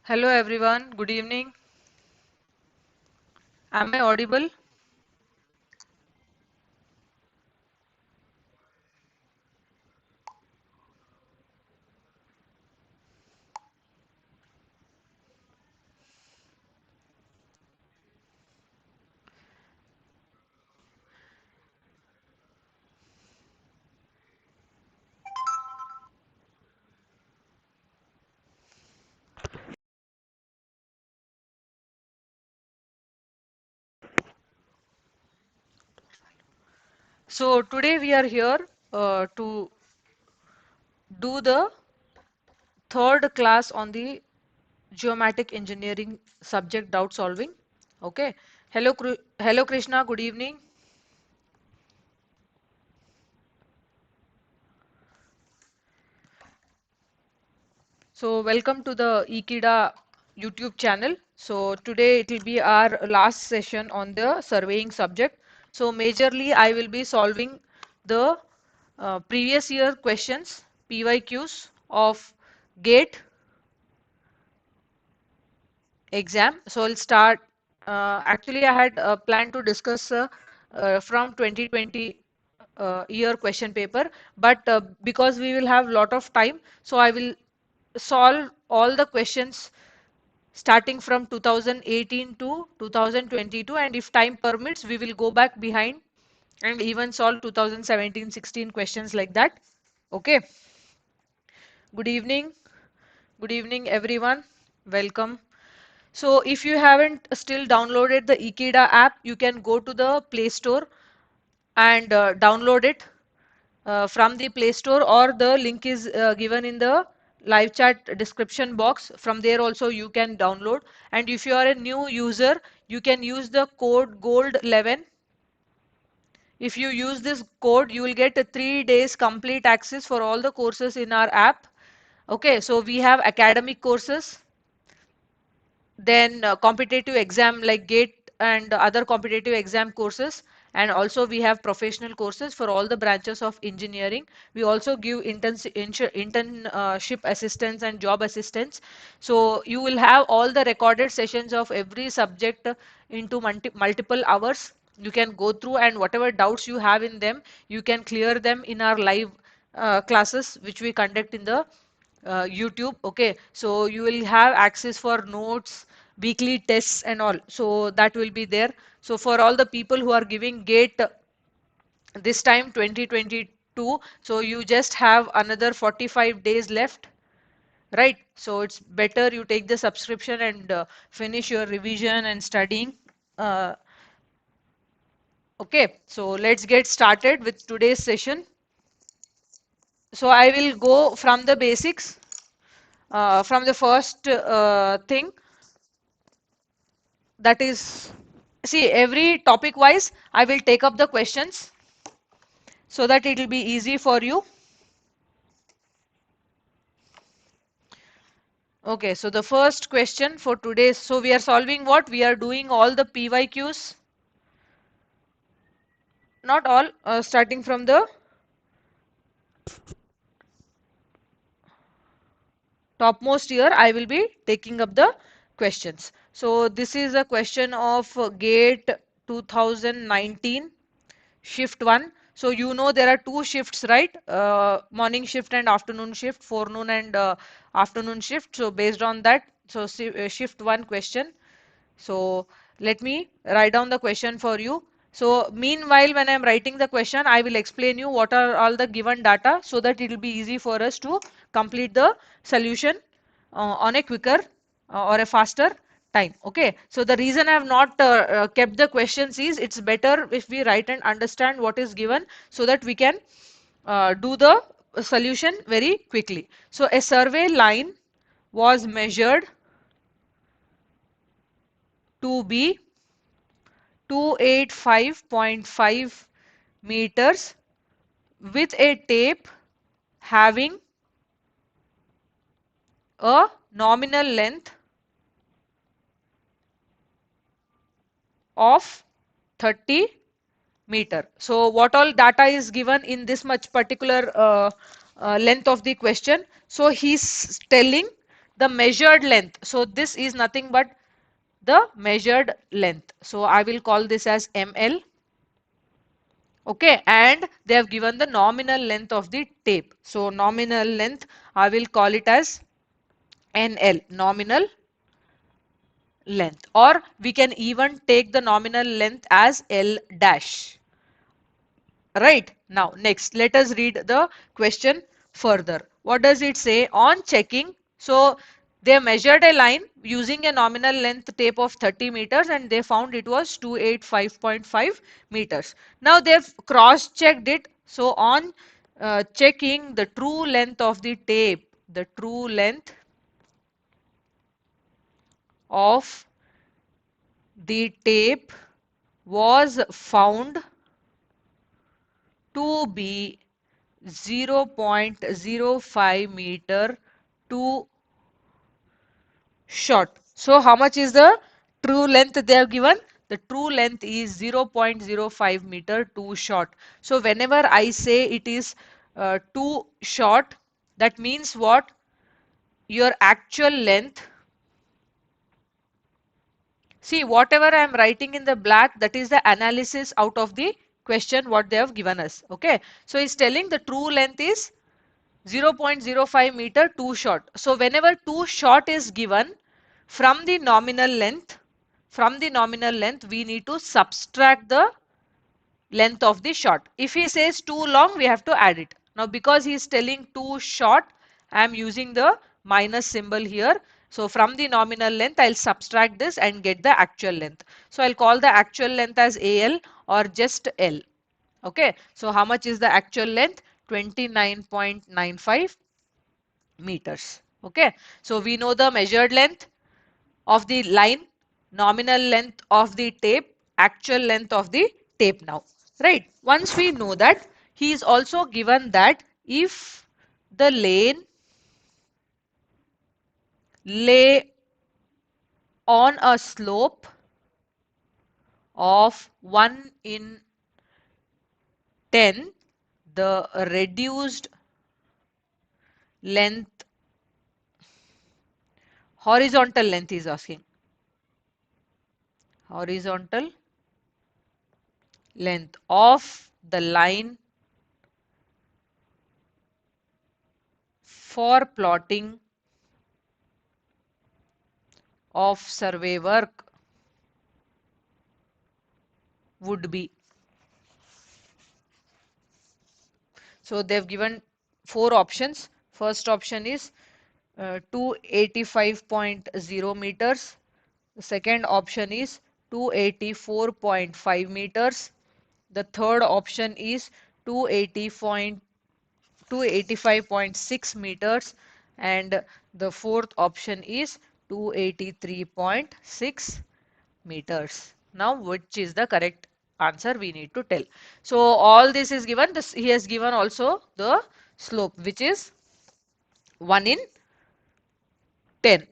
Hello everyone, good evening. Am I audible? So today we are here to do the third class on the geomatic engineering subject doubt solving. Okay. Hello Krishna, good evening. So welcome to the Ekeeda YouTube channel. So today it will be our last session on the surveying subject. So majorly I will be solving the previous year questions, PYQs of GATE exam. So I'll start. Actually, I had planned to discuss from 2020 year question paper, but because we will have lot of time, so I will solve all the questions starting from 2018 to 2022, and if time permits, we will go back behind and even solve 2017-16 questions like that. Okay. Good evening. Good evening, everyone. Welcome. So if you haven't still downloaded the Ekeeda app, you can go to the Play Store and download it from the Play Store, or the link is given in the live chat description box. From there also you can download. And if you are a new user, you can use the code GOLD11. If you use this code, you will get a 3 days complete access for all the courses in our app. Okay, so we have academic courses, then competitive exam like GATE and other competitive exam courses, and also we have professional courses for all the branches of engineering. We also give internship assistance and job assistance. So you will have all the recorded sessions of every subject into multiple hours. You can go through, and whatever doubts you have in them, you can clear them in our live classes which we conduct in the YouTube. Okay, so you will have access for notes, weekly tests and all, so that will be there. So for all the people who are giving GATE this time 2022, so you just have another 45 days left, right? So it's better you take the subscription and finish your revision and studying. uh, okay, so let's get started with today's session. So I will go from the basics, from the first thing, that is, see, every topic wise I will take up the questions so that it will be easy for you. Okay, so the first question for today, so we are solving what? We are doing all the PYQs, not all, starting from the topmost here, I will be taking up the questions. So this is a question of GATE 2019. Shift 1. So you know there are two shifts, right? Morning shift and afternoon shift, forenoon and afternoon shift. So based on that, so shift 1 question. So let me write down the question for you. So meanwhile, when I am writing the question, I will explain you what are all the given data, so that it will be easy for us to complete the solution on a quicker or a faster time. Okay. So the reason I have not kept the questions is it's better if we write and understand what is given, so that we can do the solution very quickly. So a survey line was measured to be 285.5 meters with a tape having a nominal length of 30 meter. So what all data is given in this much particular length of the question? So he's telling the measured length. So this is nothing but the measured length. So I will call this as ML. Okay, and they have given the nominal length of the tape. So nominal length, I will call it as NL, nominal length, or we can even take the nominal length as L dash. Right, now next let us read the question further. What does it say? On checking, so they measured a line using a nominal length tape of 30 meters and they found it was 285.5 meters. Now they've cross checked it. So on checking the true length of the tape, the true length of the tape was found to be 0.05 meter too short. So how much is the true length they have given? The true length is 0.05 meter too short. So whenever I say it is too short, that means what? Your actual length. See, whatever I am writing in the black, that is the analysis out of the question what they have given us. Okay. So it's telling the true length is 0.05 meter too short. So whenever too short is given from the nominal length, we need to subtract the length of the short. If he says too long, we have to add it. Now because he is telling too short, I am using the minus symbol here. So from the nominal length, I'll subtract this and get the actual length. So I'll call the actual length as AL or just L. Okay. So how much is the actual length? 29.95 meters. Okay. So we know the measured length of the line, nominal length of the tape, actual length of the tape now. Right. Once we know that, he is also given that if the lane lay on a slope of 1 in 10, the reduced length, horizontal length is asking, horizontal length of the line for plotting of survey work would be. So they've given four options. First option is 285.0 meters. The second option is 284.5 meters. The third option is 285.6 meters, and the fourth option is 283.6 meters. Now which is the correct answer we need to tell. So all this is given. This he has given also the slope which is 1 in 10.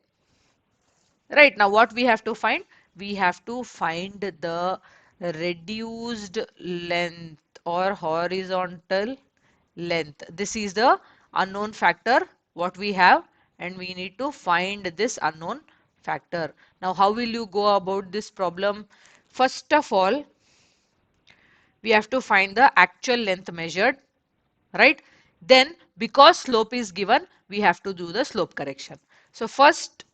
Right, now what we have to find? We have to find the reduced length or horizontal length. This is the unknown factor what we have, and we need to find this unknown factor. Now how will you go about this problem? First of all, we have to find the actual length measured, right? Then because slope is given, we have to do the slope correction. So first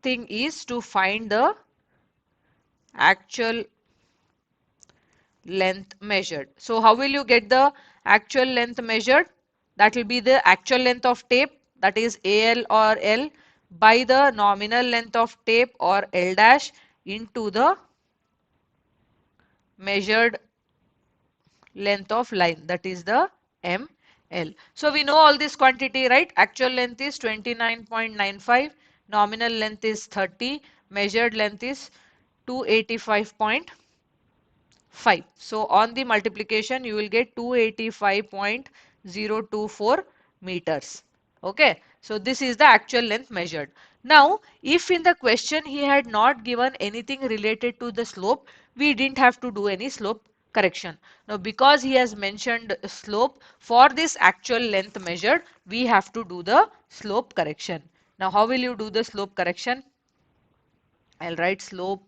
thing is to find the actual length measured. So how will you get the actual length measured? That will be the actual length of tape, that is AL or L, by the nominal length of tape or L dash into the measured length of line, that is the ML. So we know all this quantity, right? Actual length is 29.95, nominal length is 30, measured length is 285.5. So on the multiplication you will get 285.024 meters. Okay, so this is the actual length measured. Now if in the question he had not given anything related to the slope, we didn't have to do any slope correction. Now because he has mentioned slope, for this actual length measured we have to do the slope correction. Now how will you do the slope correction? I'll write slope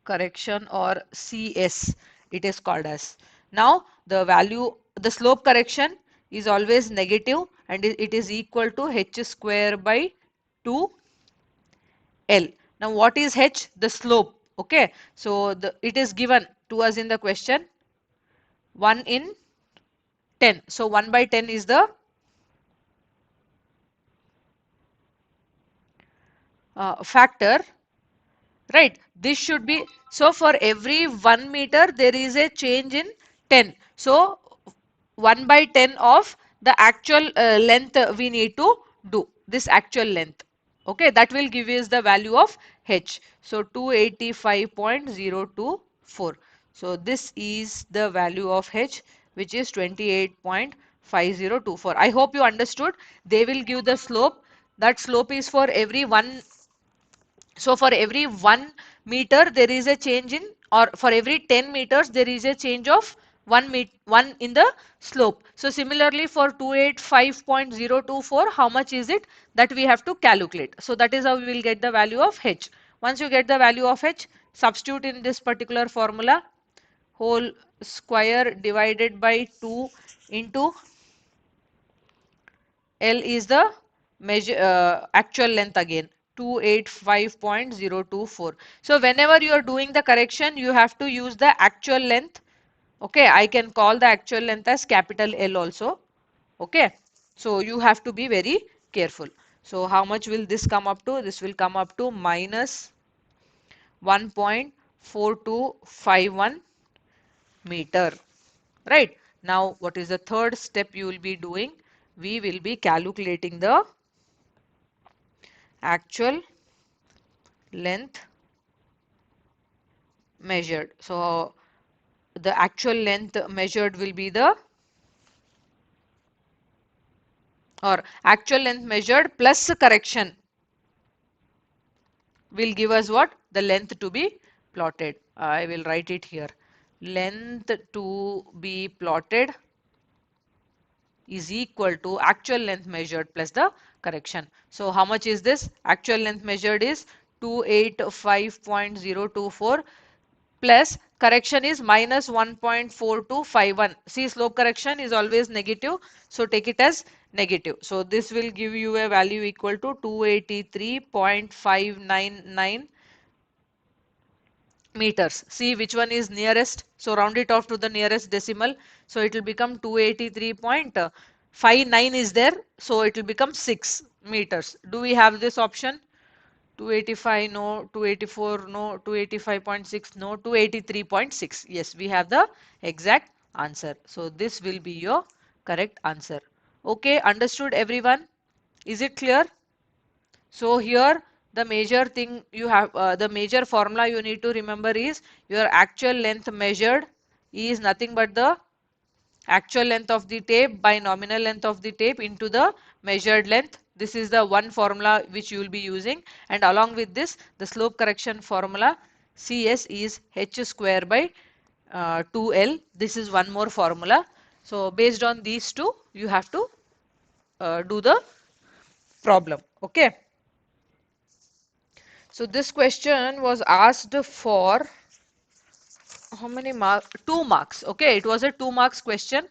correction, or CS it is called as. Now the value, the slope correction is always negative, and it is equal to h square by 2L. Now what is h? The slope. Okay, so it is given to us in the question 1 in 10. So 1 by 10 is the factor, right? This should be, so for every 1 meter there is a change in 10. So 1 by 10 of the actual length we need to do, this actual length. Okay, that will give us the value of h. So 285.024. So this is the value of h, which is 28.5024. I hope you understood. They will give the slope. That slope is for every one, so for every 1 meter there is a change in, or for every 10 meters there is a change of 1 in the slope. So similarly for 285.024, how much is it, that we have to calculate. So that is how we will get the value of h. Once you get the value of h, substitute in this particular formula, whole square divided by 2 into L is the measure actual length again, 285.024. So whenever you are doing the correction, you have to use the actual length. Okay, I can call the actual length as capital L also. Okay, so you have to be very careful. So how much will this come up to? This will come up to minus 1.4251 meter. Right. Now, what is the third step you will be doing? We will be calculating the actual length measured. So, the actual length measured will be the, or actual length measured plus correction will give us what? The length to be plotted. I will write it here. Length to be plotted is equal to actual length measured plus the correction. So how much is this? Actual length measured is 285.024 plus correction is minus 1.4251. See, slope correction is always negative, so take it as negative. So this will give you a value equal to 283.599 meters. See which one is nearest. So round it off to the nearest decimal. So it will become 283.59 is there. So it will become 6 meters. Do we have this option? 285 no, 284 no, 285.6 no, 283.6. Yes, we have the exact answer. So this will be your correct answer. Okay, understood everyone? Is it clear? So here the major thing you have, the major formula you need to remember is your actual length measured is nothing but the actual length of the tape by nominal length of the tape into the measured length. This is the one formula which you will be using, and along with this the slope correction formula CS is h square by 2L. This is one more formula. So based on these two you have to do the problem. Okay. So this question was asked for how many marks? 2 marks. Okay, it was a 2 marks question.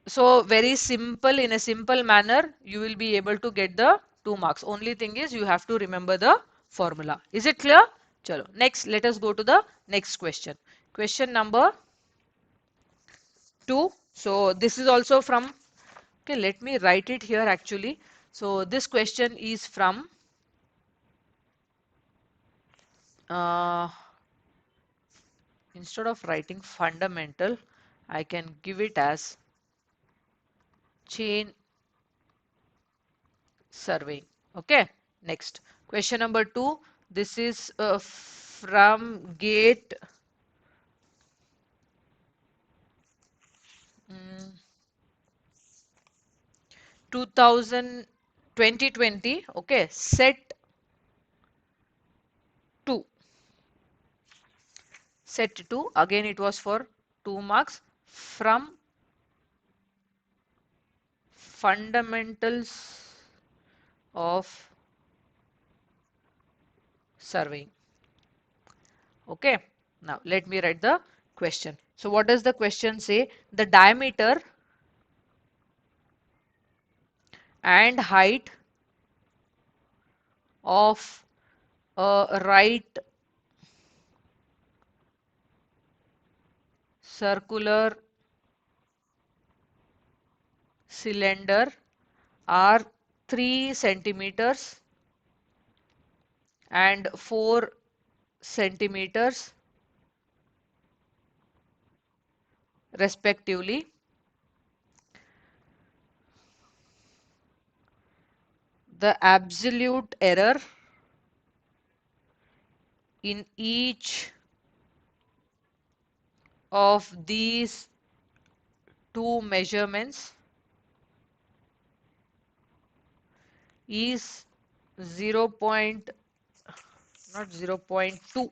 So very simple, in a simple manner, you will be able to get the 2 marks. Only thing is you have to remember the formula. Is it clear? Chalo. Next, let us go to the next question. Question number 2. So this is also from, okay, let me write it here actually. So this question is from uh, instead of writing fundamental, I can give it as chain surveying. Okay, next question number 2. This is from gate 2000 2020. Okay, set 2. Set 2 again, it was for 2 marks from Fundamentals of surveying. Okay, now let me write the question. So what does the question say? The diameter and height of a right circular cylinder are 3 centimeters and 4 centimeters respectively. The absolute error in each of these two measurements is 0. Not 0.2,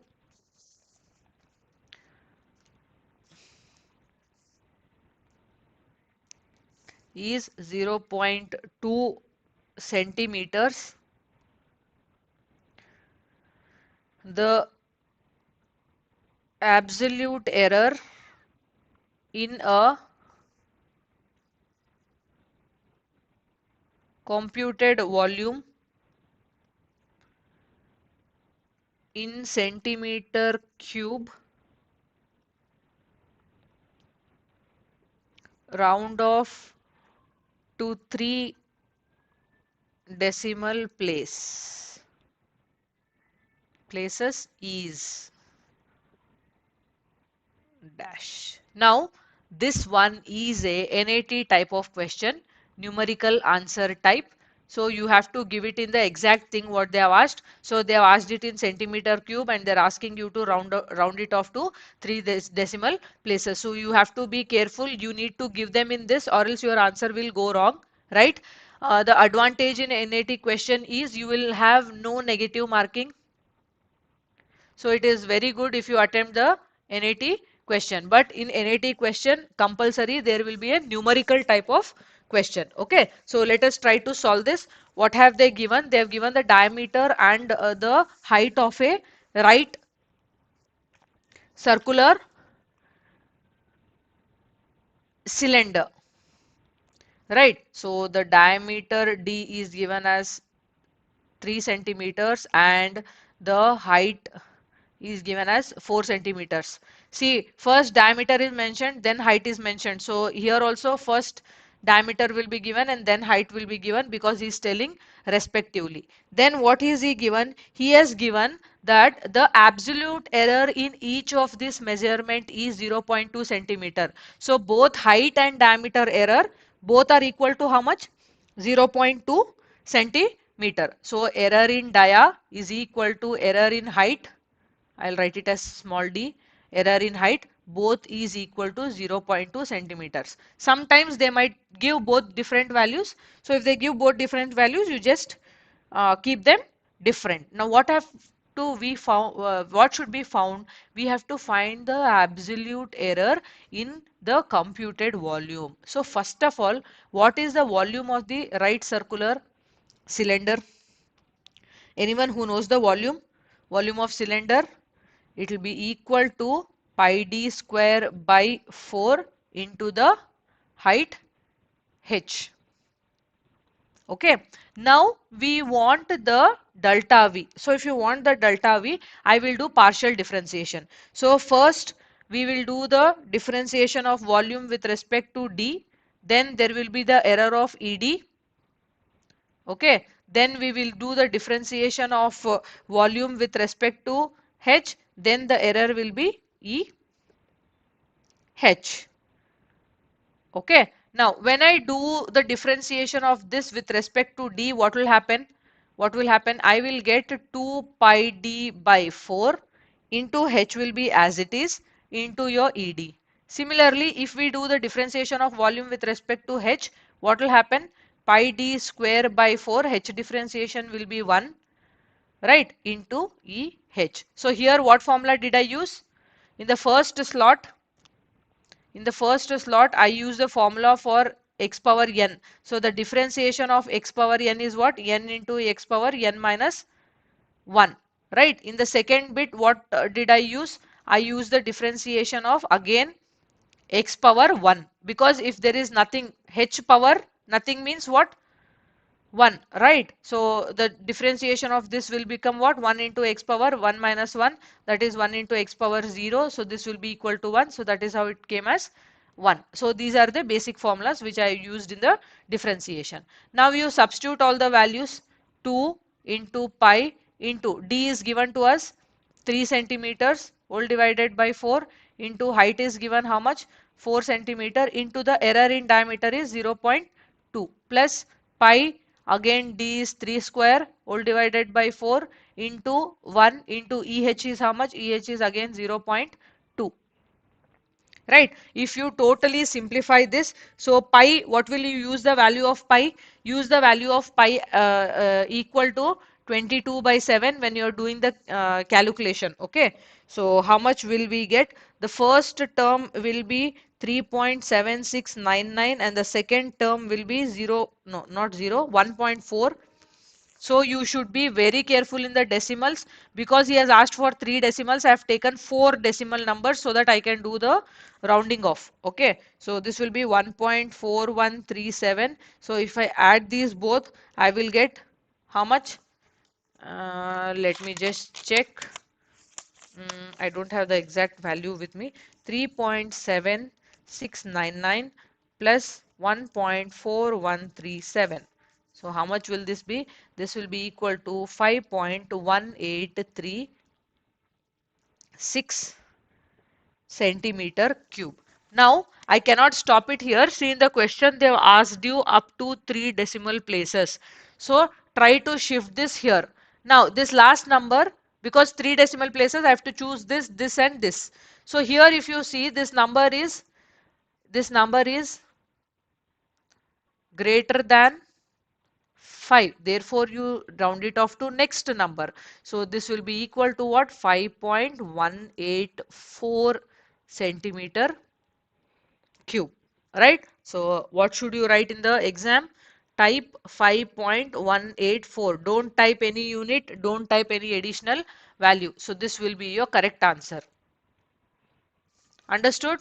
is 0.2 centimeters. The absolute error in a computed volume in centimeter cube, round off to 3 decimal places is dash. Now, this one is a NAT type of question, numerical answer type. So you have to give it in the exact thing what they have asked. So they have asked it in centimeter cube and they're asking you to round it off to 3 decimal places. So you have to be careful. You need to give them in this or else your answer will go wrong, right? The advantage in NAT question is you will have no negative marking. So it is very good if you attempt the NAT question. But in NAT question, compulsory there will be a numerical type of question. Okay. So let us try to solve this. What have they given? They have given the diameter and the height of a right circular cylinder. Right. So the diameter D is given as 3 centimeters and the height is given as 4 centimeters. See, first diameter is mentioned, then height is mentioned. So here also first diameter will be given and then height will be given because he is telling respectively. Then what is he given? He has given that the absolute error in each of this measurement is 0.2 centimeter. So both height and diameter error both are equal to how much? 0.2 centimeter. So error in dia is equal to error in height. I'll write it as small d. Error in height both is equal to 0.2 centimeters. Sometimes they might give both different values. So if they give both different values, you just keep them different. Now what have to we found? What should be found? We have to find the absolute error in the computed volume. So first of all, what is the volume of the right circular cylinder? Anyone who knows the volume of cylinder? It will be equal to pi d square by 4 into the height h. Okay, now we want the delta V. So if you want the delta V, I will do partial differentiation. So first we will do the differentiation of volume with respect to D. Then there will be the error of ED. Okay, then we will do the differentiation of volume with respect to H. Then the error will be EH. Okay, now when I do the differentiation of this with respect to D, what will happen? What will happen? I will get 2 pi D by 4 into H will be as it is into your ED. Similarly, if we do the differentiation of volume with respect to H, what will happen? Pi D square by 4, H differentiation will be 1, right, into EH. So here what formula did I use? In the first slot, I use the formula for x power n. So the differentiation of x power n is what? N into x power n minus 1. Right? In the second bit, what did I use? I use the differentiation of again x power 1, because if there is nothing, h power nothing means what? 1, right? So the differentiation of this will become what? 1 into x power 1 minus 1, that is 1 into x power 0. So this will be equal to 1. So that is how it came as 1. So these are the basic formulas which I used in the differentiation. Now you substitute all the values. 2 into pi into d is given to us 3 centimeters, all divided by 4, into height is given how much? 4 centimeter, into the error in diameter is 0.2, plus pi, again d is 3 square, all divided by 4, into 1, into EH is how much? EH is again 0.2. Right? If you totally simplify this, so pi, what will you use the value of pi? Use the value of pi equal to 22 by 7 when you're doing the calculation. Okay, so how much will we get? The first term will be 3.7699 and the second term will be 0, no, not 0, 1.4. So you should be very careful in the decimals, because he has asked for 3 decimals. I have taken 4 decimal numbers so that I can do the rounding off. Okay, so this will be 1.4137. So if I add these both, I will get how much? Let me just check. I don't have the exact value with me. 3.7699 plus 1.4137. So how much will this be? This will be equal to 5.1836 centimeter cube. Now I cannot stop it here. See, in the question they have asked you up to 3 decimal places. So try to shift this here. Now this last number, because 3 decimal places I have to choose this, this and this. So here if you see, this number is greater than 5, therefore you round it off to next number. So this will be equal to what? 5.184 centimeter cube, right? So what should you write in the exam? Type 5.184. Don't type any unit, don't type any additional value. So this will be your correct answer. Understood?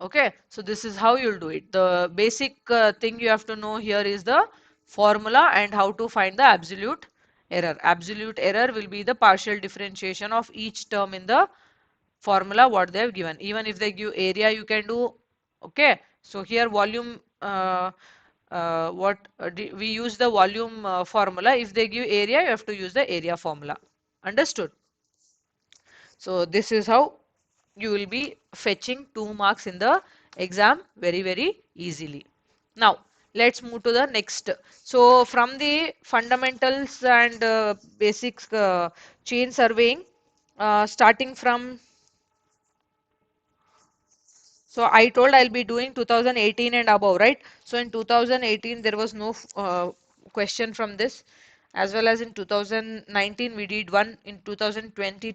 Okay, so this is how you'll do it. The basic thing you have to know here is the formula and how to find the absolute error. Absolute error will be the partial differentiation of each term in the formula what they have given. Even if they give area, you can do. Okay, so here volume, we use the volume formula. If they give area, you have to use the area formula. Understood? So this is how you will be fetching 2 marks in the exam very easily. Now let's move to the next. So from the fundamentals and basics chain surveying, starting from, so I told I'll be doing 2018 and above, right? So in 2018 there was no question from this, as well as in 2019 we did one, in 2020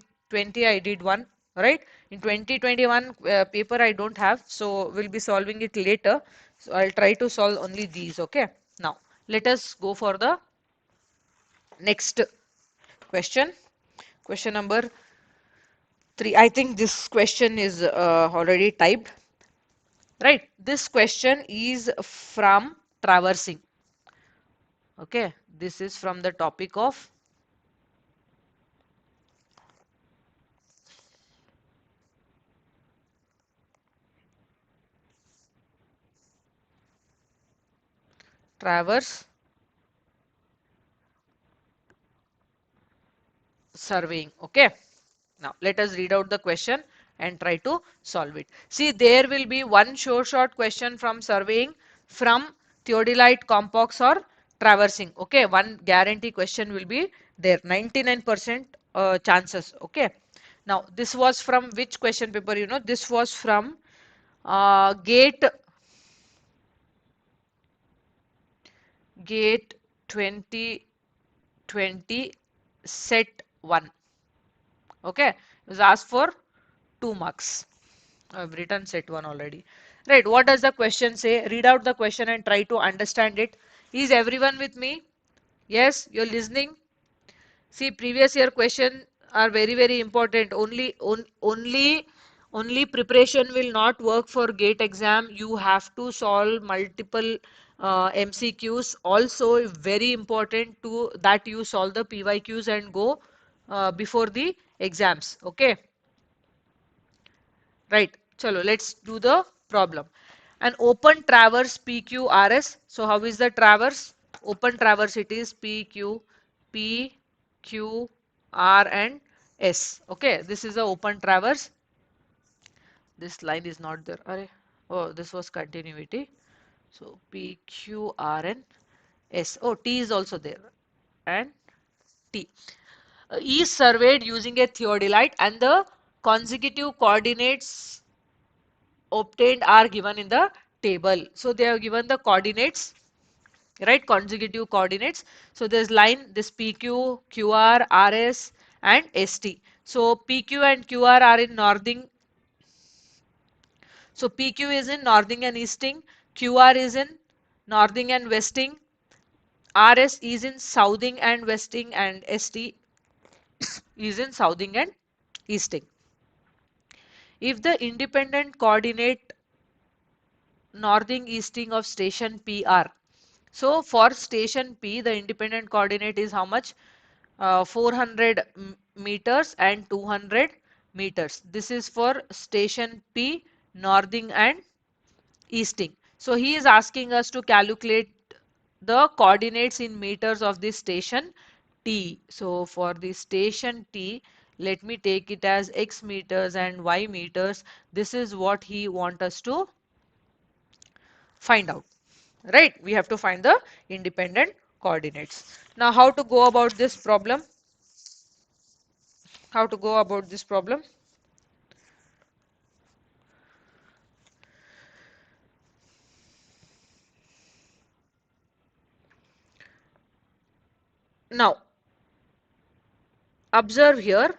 I did one, right? In 2021 paper I don't have, so we'll be solving it later. So I'll try to solve only these, okay? Now let us go for the next question. Question number 3. I think this question is already typed. Right, this question is from traversing. Okay, this is from the topic of traverse surveying. Okay, now let us read out the question and try to solve it. See, there will be one short question from surveying, from theodolite, complex or traversing. Okay, one guarantee question will be there, 99% chances. Okay, now this was from which question paper? You know, this was from GATE 2020 set 1. Okay, is asked for 2 marks. I've written set 1 already. Right, what does the question say? Read out the question and try to understand it. Is everyone with me? Yes, you're listening? See, previous year question are very important. Only preparation will not work for GATE exam. You have to solve multiple MCQs. Also, very important to that you solve the PYQs and go before the exams. Okay. Right. Chalo, let's do the problem. An open traverse PQRS. So how is the traverse? Open traverse it is PQ, P, Q, R and S. Okay, this is the open traverse. This line is not there. Arre. Oh, this was continuity. So P, Q, R and S. Oh, T is also there. And T. Is surveyed using a theodolite and the consecutive coordinates obtained are given in the table. So they have given the coordinates, right? Consecutive coordinates. So there's line, this PQ, QR, RS and ST. So PQ and QR are in northing. So PQ is in northing and easting. QR is in northing and westing. RS is in southing and westing and ST is in southing and easting. If the independent coordinate northing easting of station PR. So for station P, the independent coordinate is how much? 400 meters and 200 meters. This is for station P, northing and easting. So he is asking us to calculate the coordinates in meters of this station T. So for the station T, let me take it as X meters and Y meters. This is what he wants us to find out. Right, we have to find the independent coordinates. Now how to go about this problem? How to go about this problem? Now observe here,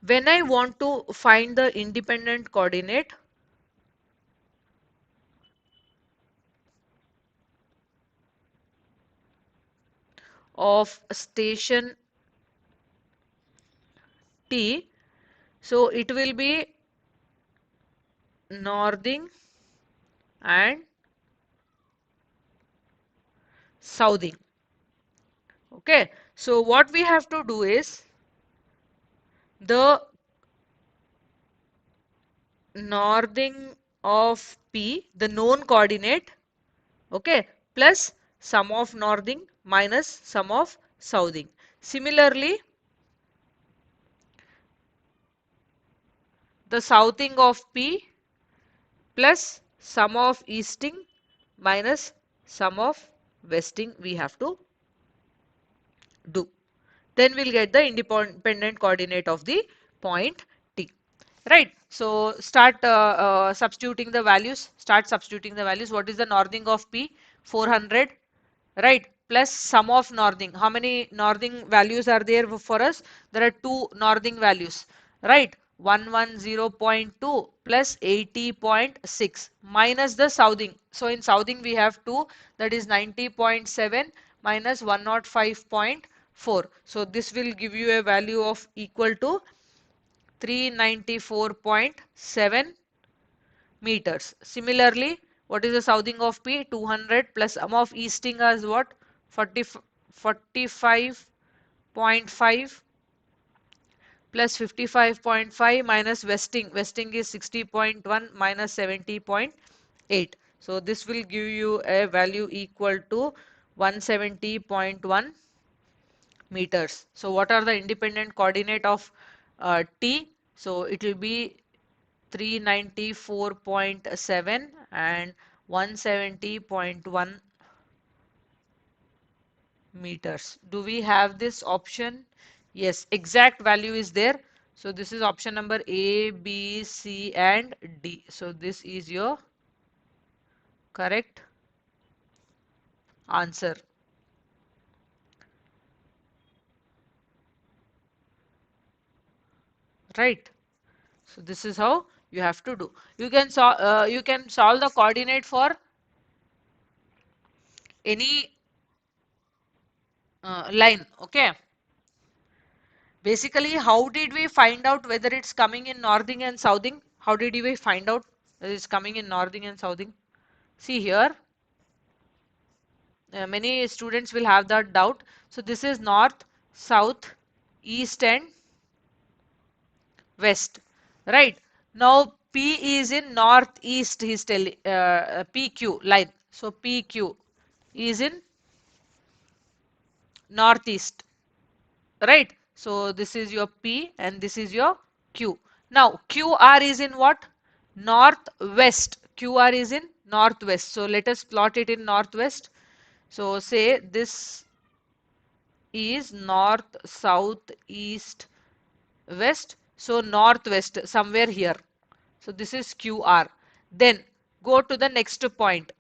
when I want to find the independent coordinate of station T, so it will be northing and southing. Okay, so what we have to do is the northing of P, the known coordinate, okay, plus sum of northing minus sum of southing. Similarly, the southing of P plus sum of easting minus sum of westing we have to do. Then we'll get the independent coordinate of the point T. Right. So start substituting the values. Start substituting the values. What is the northing of P? 400. Right, plus sum of northing. How many northing values are there for us? There are two northing values, right? 110.2 plus 80.6 minus the southing. So in southing we have 2, that is 90.7 minus 105.4. So this will give you a value of equal to 394.7 meters. Similarly, what is the southing of P? 200 plus sum of easting as what? 40, 45.5 plus 55.5 minus westing. Westing is 60.1 minus 70.8. So this will give you a value equal to 170.1 meters. So what are the independent coordinate of T? So it will be 394.7 and 170.1 meters. Do we have this option? Yes, exact value is there. So this is option number A, B, C and D. So this is your correct answer. right? So this is how you have to do. You can solve the coordinate for any line. Okay. Basically, how did we find out whether it's coming in northing and southing? How did we find out whether it's coming in northing and southing? See here, many students will have that doubt. So this is north, south, east and west, right? Now P is in northeast, he's telling PQ line. So PQ is in northeast, right? So this is your P and this is your Q. Now QR is in what? Northwest. QR is in northwest. So let us plot it in northwest. So say this is north, south, east, west. So northwest somewhere here. So this is QR. Then go to the next point.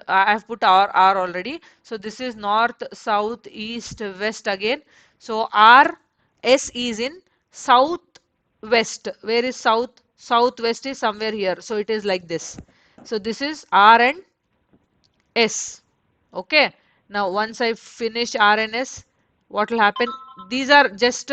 I have put R already. So this is north, south, east, west again. So R S is in south west. Where is south? Southwest is somewhere here. So it is like this. So this is R and S. Okay. Now once I finish R and S, what will happen? These are just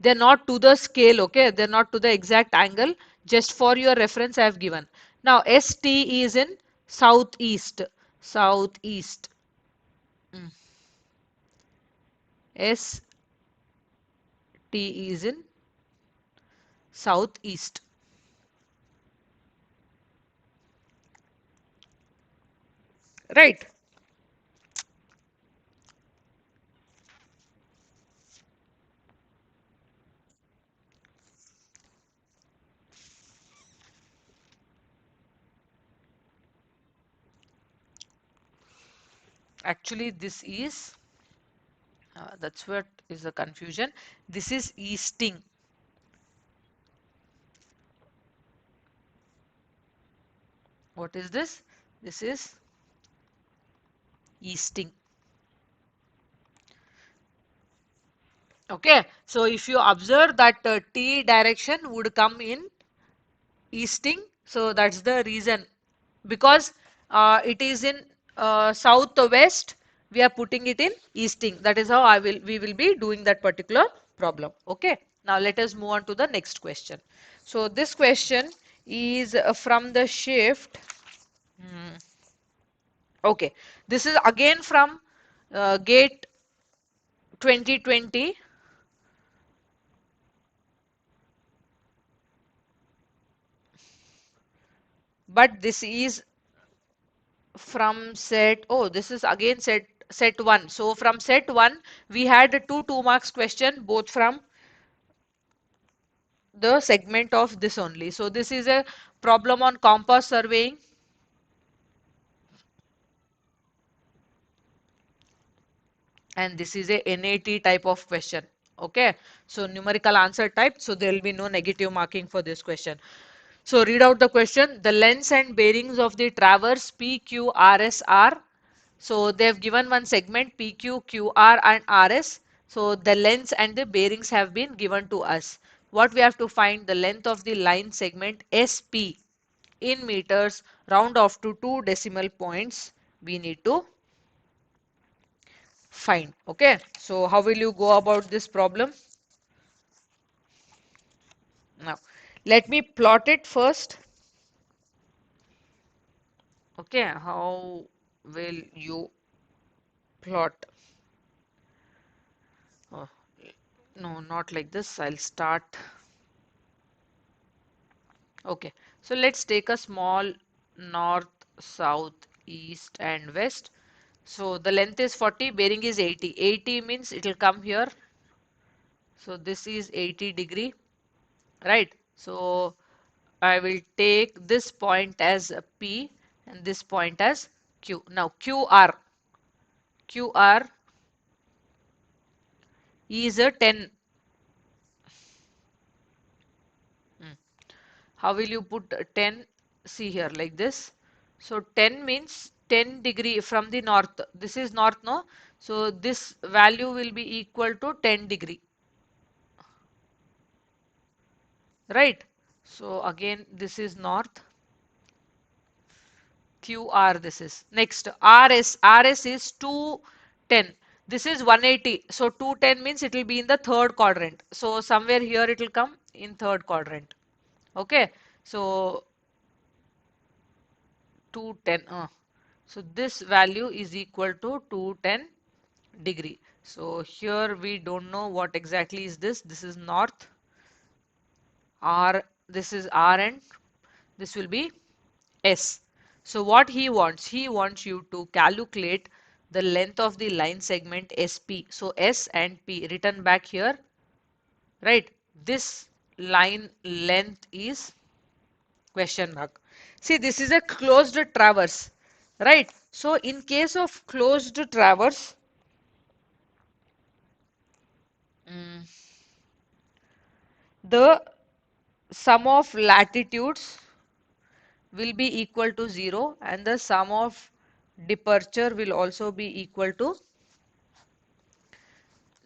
they're not to the scale, okay? They're not to the exact angle. Just for your reference, I have given. Now, ST is in southeast. Southeast. Mm. ST is in southeast. Right. Actually, this is, that's what is the confusion. This is easting. What is this? This is easting. Okay. So if you observe that T direction would come in easting, so that's the reason, because it is in southwest, we are putting it in easting. That is how we will be doing that particular problem. Okay, now let us move on to the next question. So this question is from the shift. Hmm, okay, this is again from gate 2020, but this is from set, oh, this is again set 1. So from set 1 we had two marks question, both from the segment of this only. So this is a problem on compass surveying, and this is a NAT type of question. Okay, so numerical answer type, so there will be no negative marking for this question. So read out the question. The lengths and bearings of the traverse PQRS are. So they have given one segment PQ, QR and RS. So the lengths and the bearings have been given to us. What we have to find? The length of the line segment SP in meters, round off to 2 decimal points. We need to find. Okay. So how will you go about this problem? Now, let me plot it first. Okay. How will you plot? Oh, no, not like this. I'll start. Okay, so let's take a small north, south, east and west. So the length is 40, bearing is 80. 80 means it will come here. So this is 80 degree, right? So I will take this point as a P and this point as Q. Now QR is a 10. Hmm. How will you put 10? See here like this. So 10 means 10 degree from the north. This is north, no? So this value will be equal to 10 degree. right? So again, this is north. QR this is. Next, RS is 210. This is 180. So 210 means it will be in the third quadrant. So somewhere here it will come in third quadrant. Okay. So 210. So this value is equal to 210 degree. So here we don't know what exactly is this. This is north. This is R and this will be S. So what he wants you to calculate the length of the line segment SP. So S and P written back here, right? This line length is question mark. See, this is a closed traverse, right? So in case of closed traverse, mm, the sum of latitudes will be equal to 0 and the sum of departure will also be equal to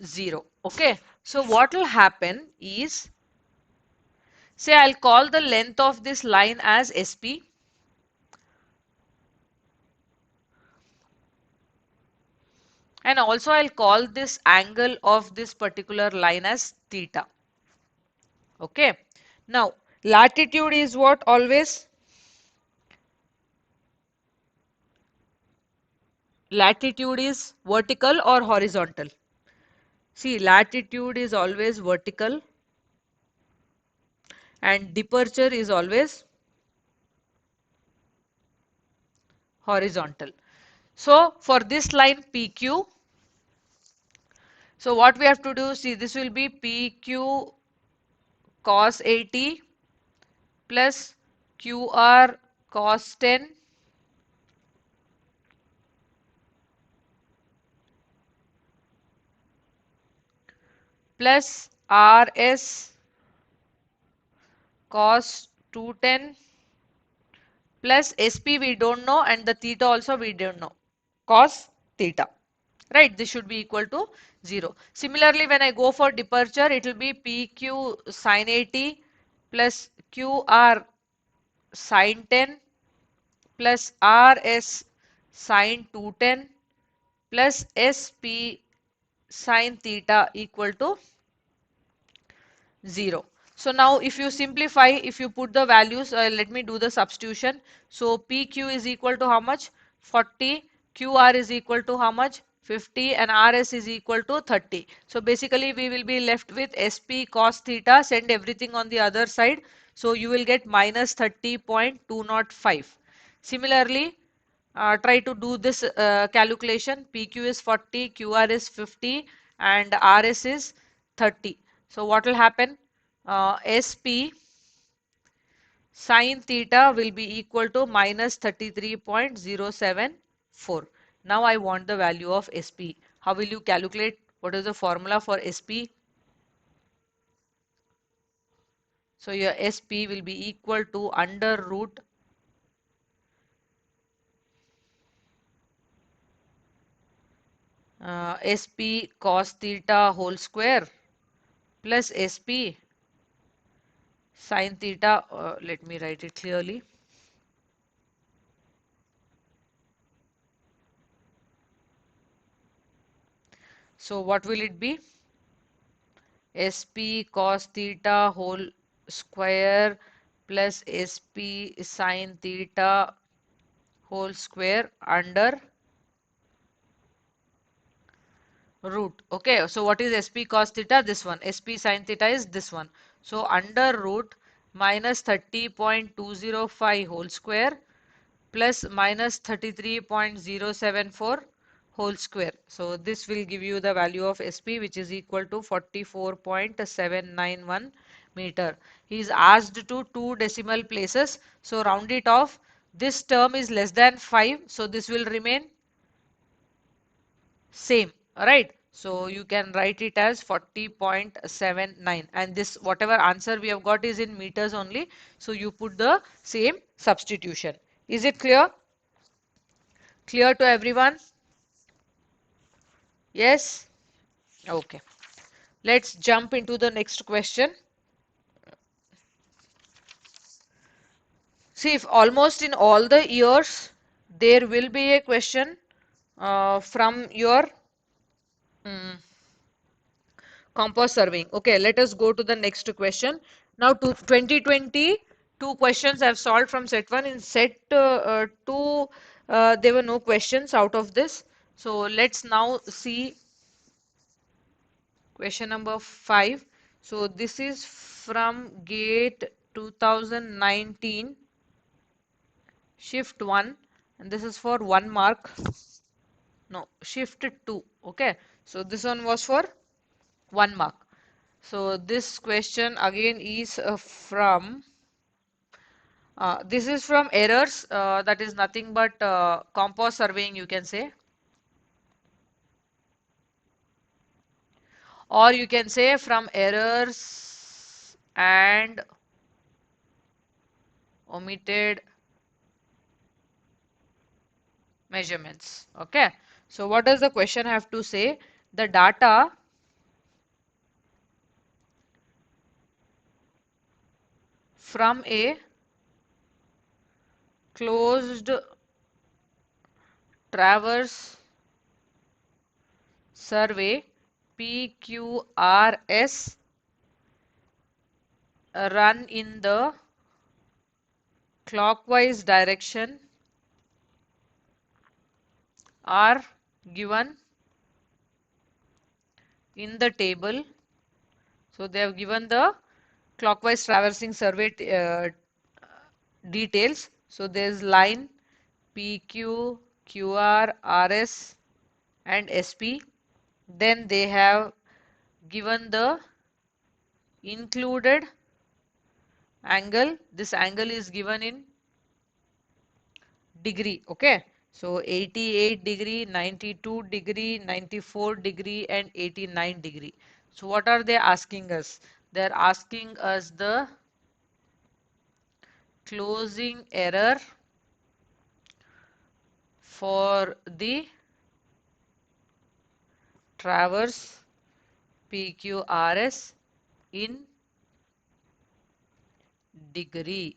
0. Okay. So what will happen is, say I'll call the length of this line as SP and also I'll call this angle of this particular line as theta. Okay. Now latitude is what always? Latitude is vertical or horizontal? See, latitude is always vertical and departure is always horizontal. So for this line PQ, so what we have to do, see this will be PQ cos 80 plus QR cos 10 plus RS cos 210 plus SP we don't know and the theta also we don't know. Cos theta. Right, this should be equal to 0. Similarly, when I go for departure, it will be PQ sin 80 plus QR sin 10 plus RS sin 210 plus SP sin theta equal to 0. So now if you simplify, if you put the values, let me do the substitution. So PQ is equal to how much? 40. QR is equal to how much? 50 and RS is equal to 30. So basically we will be left with SP cos theta, send everything on the other side. So you will get minus 30.205. Similarly, try to do this calculation. PQ is 40, QR is 50 and RS is 30. So what will happen? SP sin theta will be equal to minus 33.074. Now I want the value of SP. How will you calculate? What is the formula for SP? So your SP will be equal to under root SP cos theta whole square plus SP sin theta. Let me write it clearly. So what will it be? SP cos theta whole square plus SP sin theta whole square under root. Okay, so what is SP cos theta? This one. SP sin theta is this one. So under root minus 30.205 whole square plus minus 33.074 whole square. So this will give you the value of SP which is equal to 44.791 meter. He is asked to two decimal places. So round it off. This term is less than 5. So this will remain same. Alright. So you can write it as 40.79 and this whatever answer we have got is in meters only. So you put the same substitution. Is it clear? Clear to everyone? Yes? Okay. Let's jump into the next question. See, if almost in all the years there will be a question from your mm, compost surveying. Okay, let us go to the next question. Now, to 2020, two questions I've solved from set 1. In set 2, there were no questions out of this. So, let's now see question number 5. So, this is from GATE 2019, shift 1, and this is for 1 mark. No, shift 2. Okay, so this one was for 1 mark. So this question again is this is from errors, that is nothing but compost surveying, you can say, or you can say from errors and omitted measurements. Okay, so what does the question have to say? The data from a closed traverse survey PQRS run in the clockwise direction are given in the table. So they have given the clockwise traversing survey details. So there is line PQ, QR, RS and SP. Then they have given the included angle. This angle is given in degree. Okay, so 88 degree, 92 degree, 94 degree and 89 degree. So what are they asking us? They're asking us the closing error for the traverse PQRS in degree.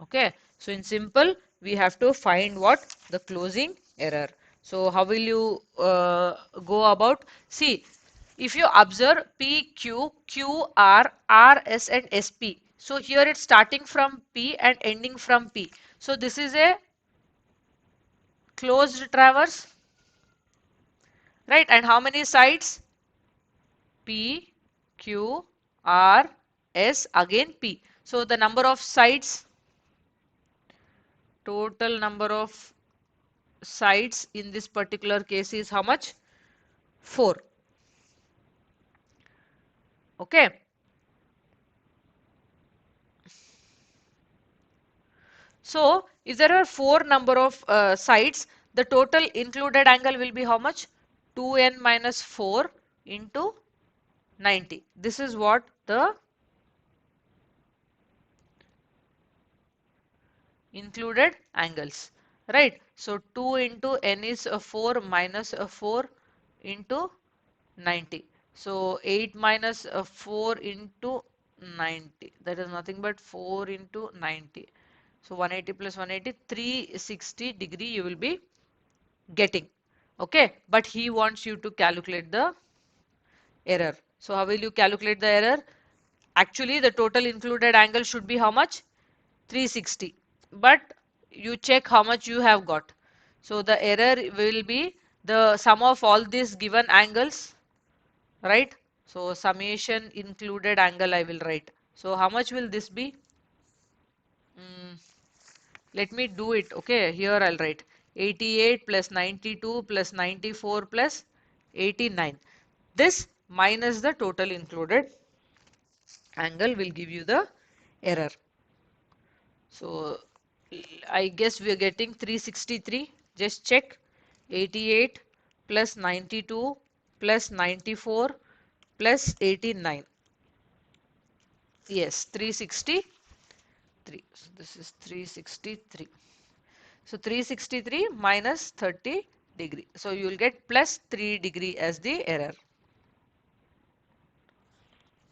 Okay, so in simple, we have to find what? The closing error. So how will you go about? See, if you observe P, Q, Q, R, R, S and SP. So here it's starting from P and ending from P. So this is a closed traverse, right? And how many sides? P, Q, R, S, again P. So the number of sides, total number of sides in this particular case is how much? 4. Okay. So if there are 4 number of sides, the total included angle will be how much? 2n minus 4 into 90. This is what the included angles, right? So 2 into n is 4 minus 4 into 90. So 8 minus 4 into 90. That is nothing but 4 into 90. So 180 plus 180, 360 degree you will be getting. Okay, but he wants you to calculate the error. So how will you calculate the error? Actually, the total included angle should be how much? 360. But you check how much you have got. So the error will be the sum of all these given angles, right? So summation included angle I will write. So how much will this be? Mm, let me do it. Okay, here I'll write 88 plus 92 plus 94 plus 89. This minus the total included angle will give you the error. So I guess we are getting 363. Just check. 88 plus 92 plus 94 plus 89. Yes, 363. So this is 363. So 363 minus 30 degree. So you will get plus 3 degree as the error.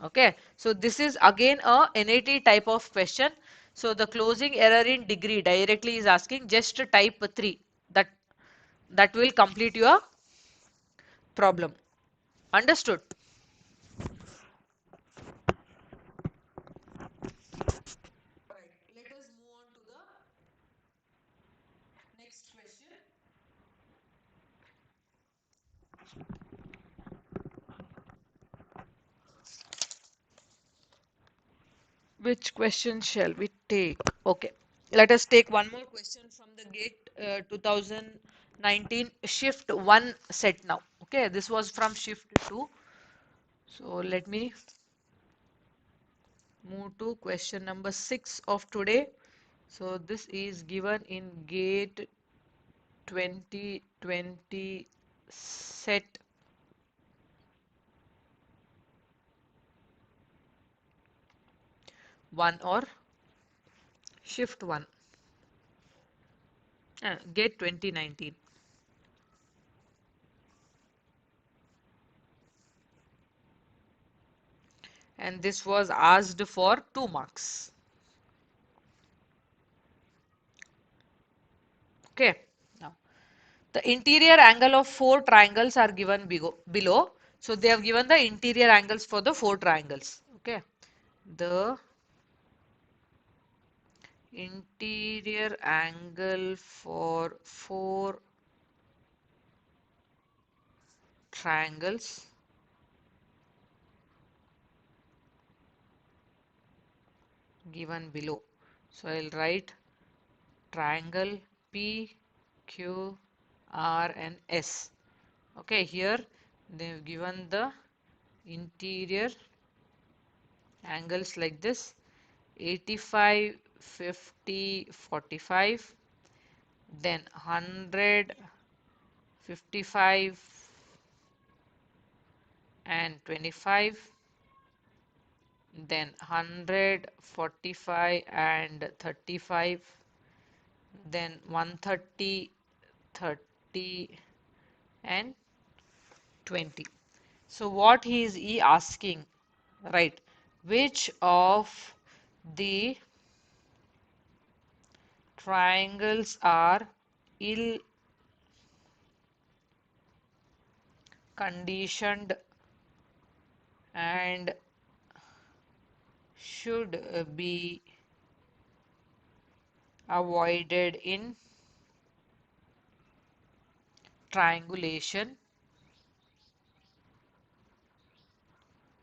Okay, so this is again a NAT type of question. So the closing error in degree directly is asking just type 3. That that will complete your problem. Understood? Right. Let us move on to the next question. Which question shall we take? Okay, let us take one more question from the GATE 2019 shift 1 set now. Okay, this was from shift 2. So let me move to question number 6 of today. So this is given in GATE 2020 set 1 or shift 1. GATE 2019. And this was asked for 2 marks. Okay. Now, the interior angle of 4 triangles are given below. So they have given the interior angles for the 4 triangles. Okay. The interior angle for 4 triangles given below. So I'll write triangle P, Q, R and S. Okay, here they've given the interior angles like this: 85, 50, 45, then 100, 55 and 25, then 100, 45 and 35, then 130, 30 and 20. So what he asking, right? Which of the triangles are ill conditioned and should be avoided in triangulation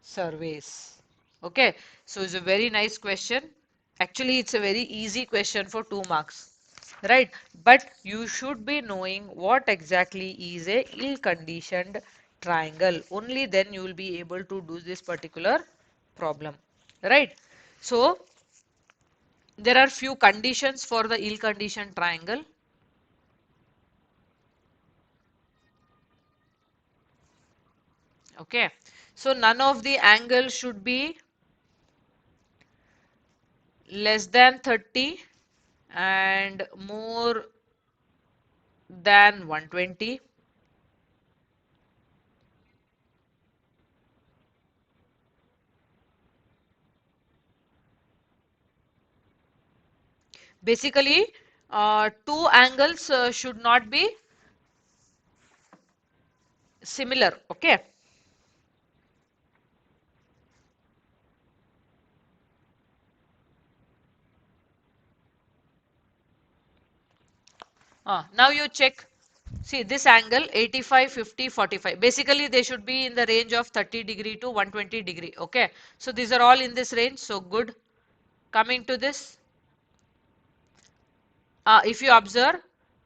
surveys? Okay, so it's a very nice question. Actually, it's a very easy question for 2 marks, right? But you should be knowing what exactly is a ill-conditioned triangle. Only then you will be able to do this particular problem, right? So there are few conditions for the ill-conditioned triangle. Okay, so none of the angles should be less than 30 and more than 120. Basically, two angles should not be similar. Okay. Now you check. See this angle 85, 50, 45. Basically, they should be in the range of 30° to 120°. Okay. So these are all in this range. So good. Coming to this, if you observe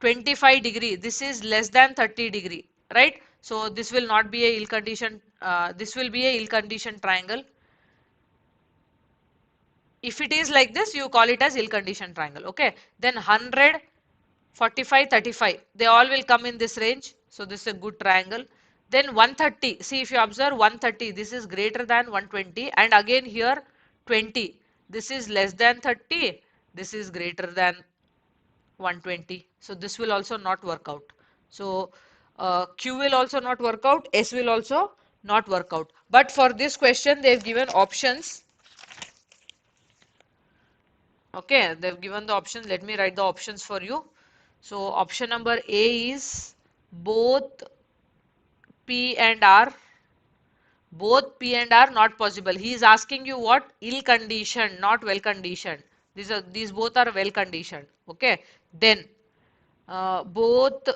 25°, this is less than 30°, right? So this will not be a ill condition. This will be a ill condition triangle. If it is like this, you call it as ill conditioned triangle. Okay. Then 100, 45, 35, they all will come in this range. So this is a good triangle. Then 130, see if you observe 130, this is greater than 120, and again here 20, this is less than 30, this is greater than 120. So this will also not work out. So Q will also not work out, S will also not work out. But for this question, they've given options. Okay, they've given the options. Let me write the options for you. So option number A is both P and R. Both P and R not possible. He is asking you what? Ill conditioned, not well conditioned. These both are well conditioned. Okay. Then both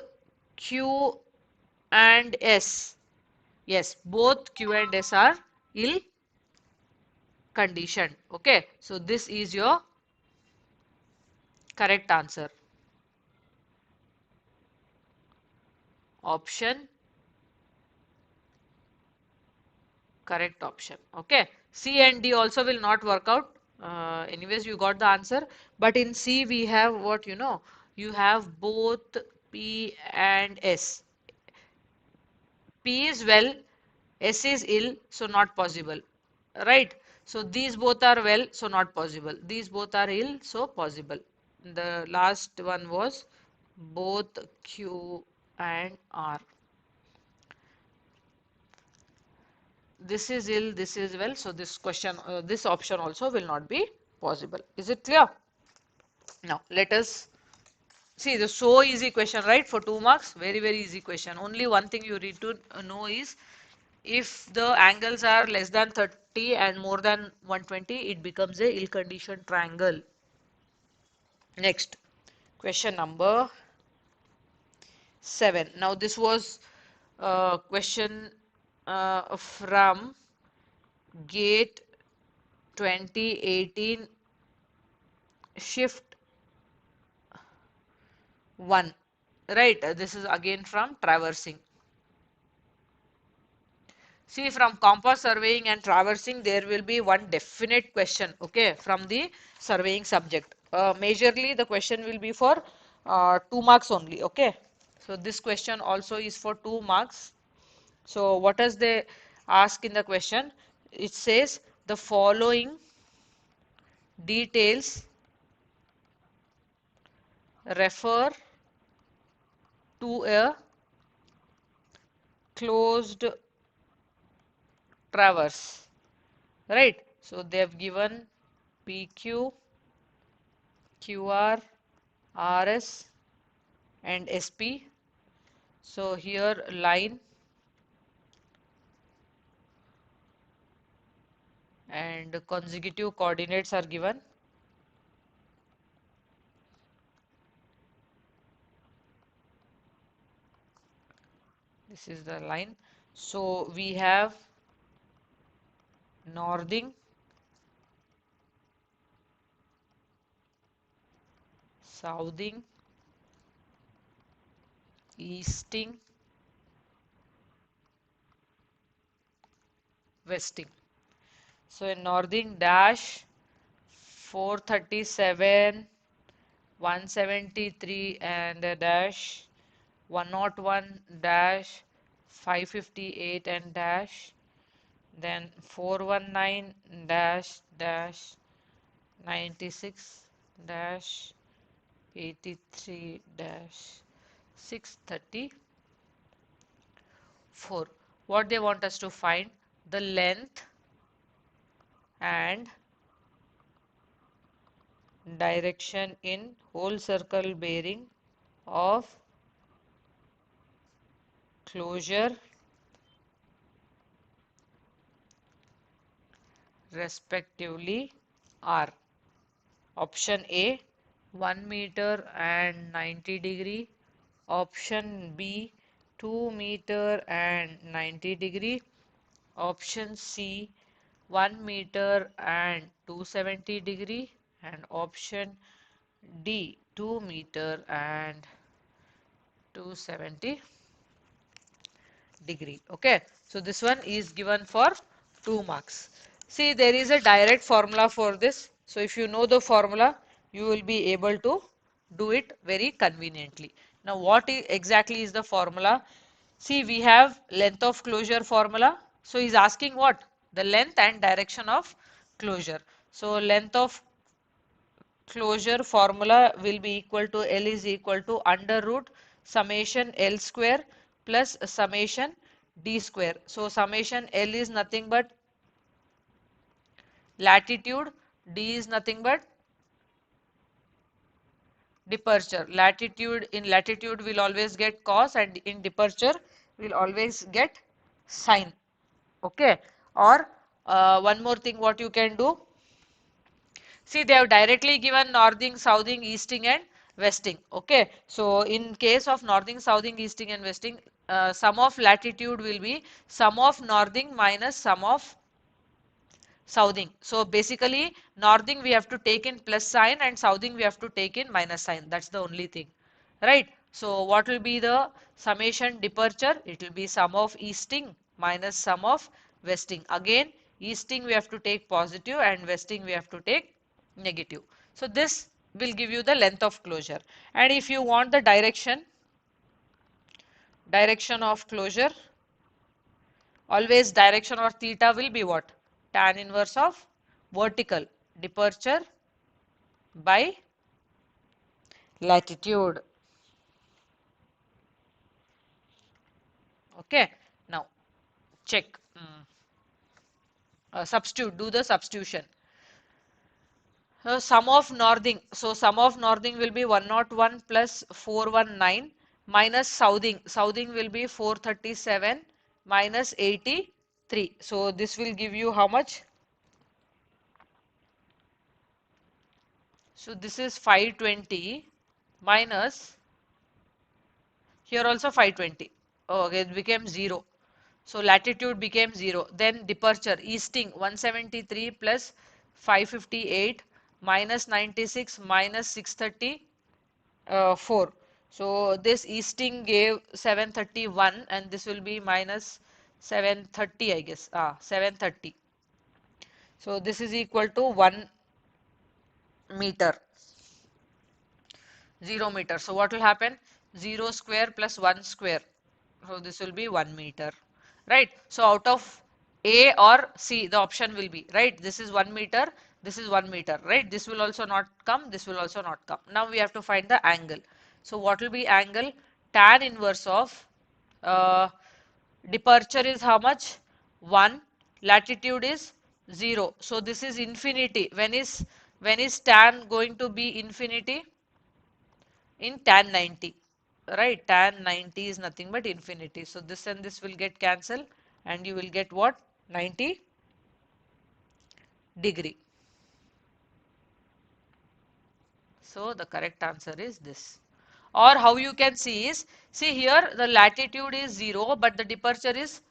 Q and S. Yes, both Q and S are ill conditioned. Okay. So this is your correct answer. Option, correct option. Okay. C and D also will not work out. Anyways, you got the answer. But in C, we have what you know. You have both P and S. P is well, S is ill, so not possible. Right? So these both are well, so not possible. These both are ill, so possible. The last one was both Q and R. This is ill, this is well, so this question, this option also will not be possible. Is it clear? Now let us see the so easy question, right? For 2 marks, very very easy question. Only one thing you need to know is if the angles are less than 30 and more than 120, it becomes a ill-conditioned triangle. Next, question number 7. Now this was a question from GATE 2018 shift 1. Right, this is again from traversing. See, from compass surveying and traversing, there will be one definite question, okay, from the surveying subject. Majorly, the question will be for 2 marks only, okay. So this question also is for 2 marks. So what does they ask in the question? It says the following details refer to a closed traverse, right? So they have given PQ, QR, RS and SP. So here line and consecutive coordinates are given. This is the line. So we have northing, southing, easting, westing. So in northing dash 437, 173 and a dash 101 dash 558 and dash then 419 dash dash 96 dash 83 dash 634. What they want us to find? The length and direction in whole circle bearing of closure respectively are. Option A 1 meter and 90 degree. Option B 2 meter and 90 degree. Option C 1 meter and 270 degree. And option D 2 meter and 270 degree. Okay, so this one is given for 2 marks. See, there is a direct formula for this. So if you know the formula, you will be able to do it very conveniently. Now what exactly is the formula? See, we have length of closure formula. So he's asking what? The length and direction of closure. So length of closure formula will be equal to L is equal to under root summation L square plus summation d square. So summation L is nothing but latitude, d is nothing but departure. Latitude, in latitude we'll always get cos, and in departure we'll always get sine. Okay. Or one more thing what you can do. See, they have directly given northing, southing, easting and westing. Okay. So in case of northing, southing, easting and westing, sum of latitude will be sum of northing minus sum of southing. So basically northing we have to take in plus sign and southing we have to take in minus sign. That's the only thing. Right. So what will be the summation departure? It will be sum of easting minus sum of westing. Again, easting we have to take positive and westing we have to take negative. So this will give you the length of closure. And if you want the direction of closure, always direction or theta will be what? Tan inverse of vertical departure by latitude. Okay. Now check. Substitute. Do the substitution. Sum of northing. So sum of northing will be 101 plus 419 minus southing. Southing will be 437 minus 83. So this will give you how much? So this is 520 minus here also 520. Oh, okay, it became 0. So latitude became 0. Then departure, easting 173 plus 558 minus 96 minus 634. So this easting gave 731 and this will be minus 730 I guess. 730. So this is equal to 1 meter. 0 meter. So what will happen? 0 square plus 1 square. So this will be 1 meter. Right. So out of A or C, the option will be, right? This is 1 meter. This is 1 meter. Right. This will also not come. This will also not come. Now we have to find the angle. So what will be angle? Tan inverse of uh, departure is how much? 1. Latitude is 0. So this is infinity. When is tan going to be infinity? In tan 90, right? Tan 90 is nothing but infinity. So this and this will get cancelled and you will get what? 90 degree. So the correct answer is this. Or how you can see is, see here the latitude is 0 but the departure is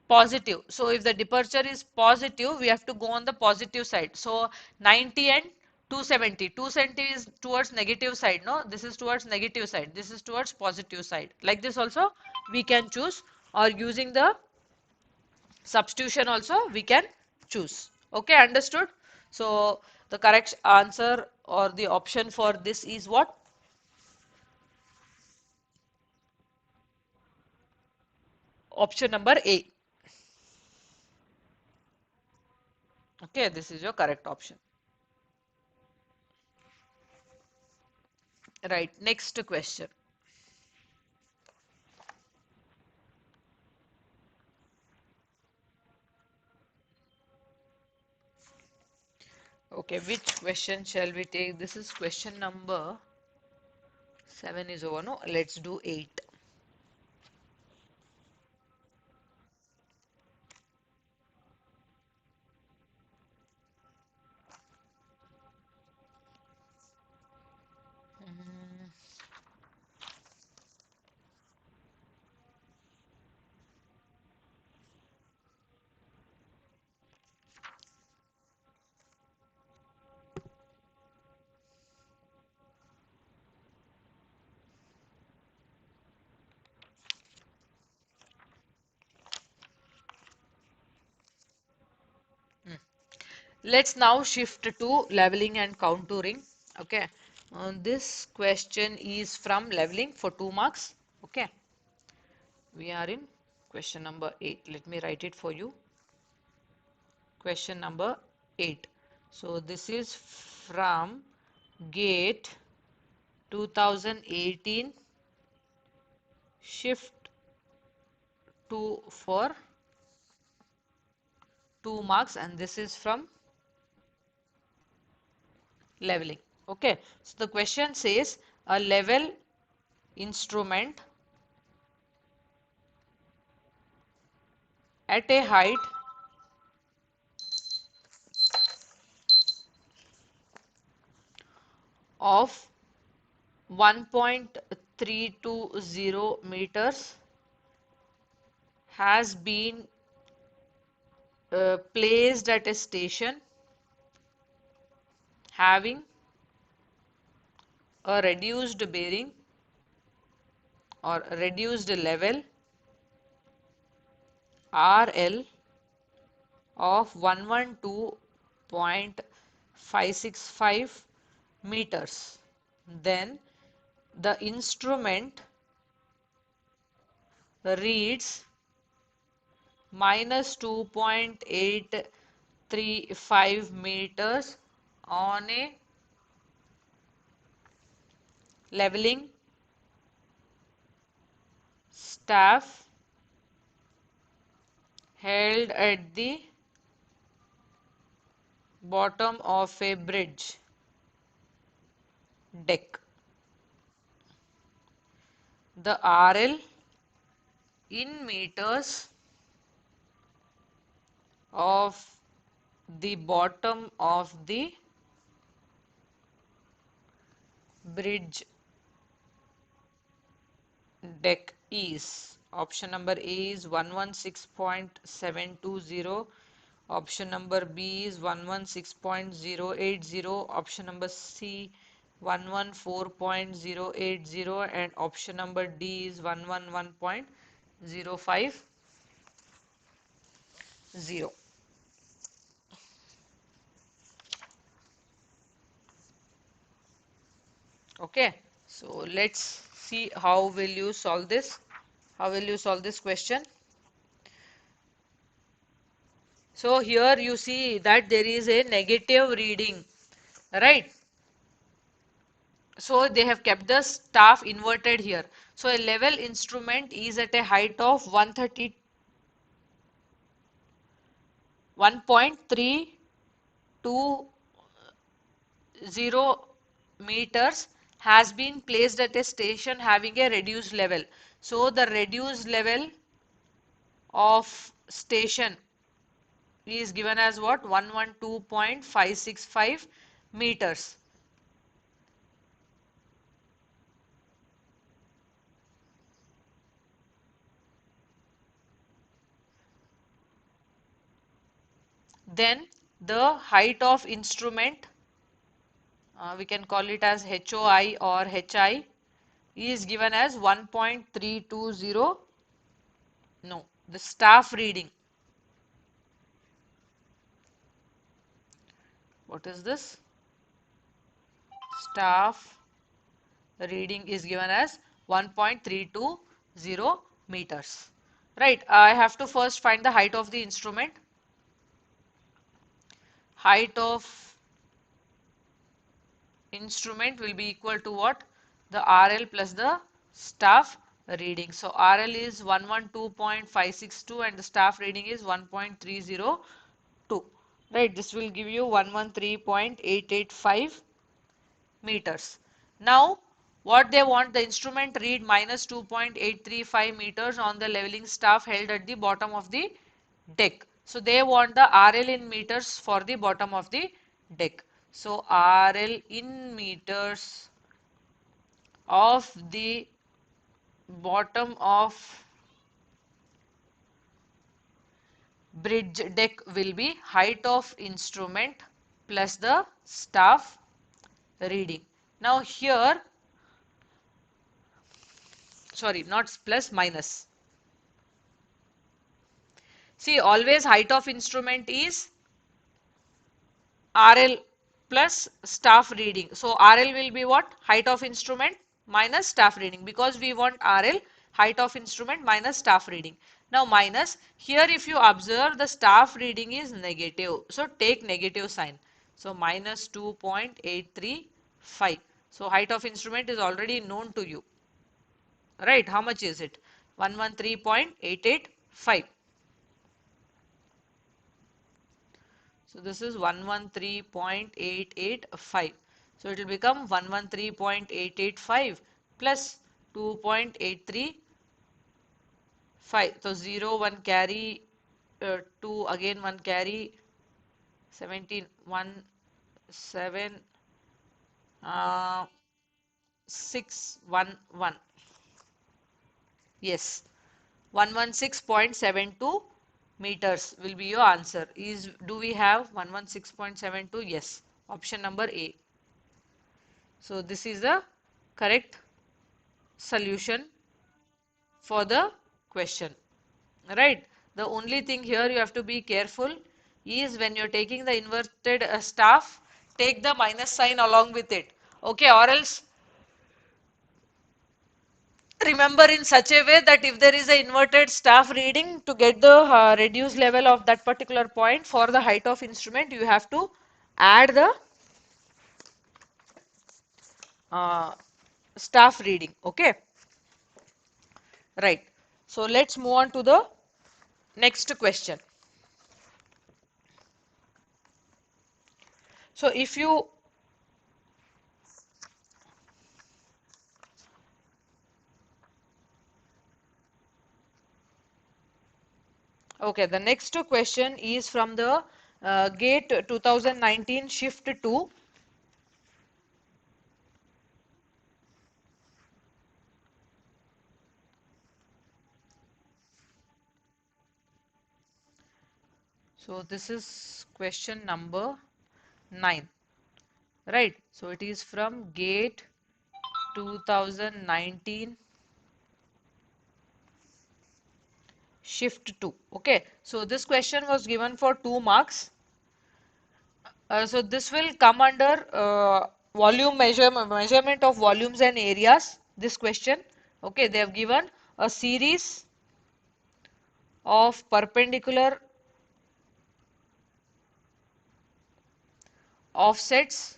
positive. So if the departure is positive, we have to go on the positive side. So 90 and 270. 270 is towards negative side. No, this is towards negative side. This is towards positive side. Like this also we can choose, or using the substitution also we can choose. Okay, understood? So the correct answer or the option for this is what? Option number A. Okay, this is your correct option. Right, next question. Okay, which question shall we take? This is question number 7 is over. No, let's do 8. Let's now shift to leveling and contouring. Okay, this question is from leveling for 2 marks. Okay, we are in question number 8. Let me write it for you. Question number 8. So this is from GATE 2018 shift 2 for 2 marks, and this is from leveling. Okay, so the question says a level instrument at a height of 1.320 meters has been placed at a station having a reduced bearing or reduced level RL of 112.565 meters. Then the instrument reads minus 2.835 meters on a leveling staff held at the bottom of a bridge deck. The RL in meters of the bottom of the bridge deck is, option number A is 116.720, option number B is 116.080, option number C 114.080, and option number D is 111.050. Okay, so let's see how will you solve this. How will you solve this question? So here you see that there is a negative reading, right? So they have kept the staff inverted here. So a level instrument is at a height of 131.320 meters has been placed at a station having a reduced level. So the reduced level of station is given as what? 112.565 meters. Then the height of instrument, we can call it as HOI or HI, is given as 1.320. No, the staff reading. What is this? Staff reading is given as 1.320 meters. Right, I have to first find the height of the instrument. Height of instrument will be equal to what? The RL plus the staff reading. So RL is 112.562 and the staff reading is 1.302. Right, this will give you 113.885 meters. Now, what they want, the instrument read minus 2.835 meters on the leveling staff held at the bottom of the deck. So, they want the RL in meters for the bottom of the deck. So, RL in meters of the bottom of bridge deck will be height of instrument plus the staff reading. Now, here, sorry, not plus, minus. See, always height of instrument is RL plus staff reading. So RL will be what? Height of instrument minus staff reading, because we want RL, height of instrument minus staff reading. Now minus, here if you observe, the staff reading is negative. So take negative sign. So minus 2.835. So height of instrument is already known to you. Right? How much is it? 113.88. So this is 113.885. So it will become 113.885 plus 2.835. So 0, 1 carry, 2 again 1 carry, 17, 1, 7, 6, 1, 1. Yes, 116.72 meters will be your answer. Do we have 116.72? Yes. Option number A. So this is the correct solution for the question. Right. The only thing here you have to be careful is when you're taking the inverted staff, take the minus sign along with it. Okay, or else remember in such a way that if there is an inverted staff reading, to get the reduced level of that particular point for the height of instrument, you have to add the uh, staff reading. Okay, right. So let's move on to the next question. So if you, okay, the next question is from the GATE 2019 Shift 2. So this is question number 9, right? So it is from GATE 2019 Shift 2. Okay, so this question was given for 2 marks. So this will come under measurement of volumes and areas. This question, okay, they have given a series of perpendicular offsets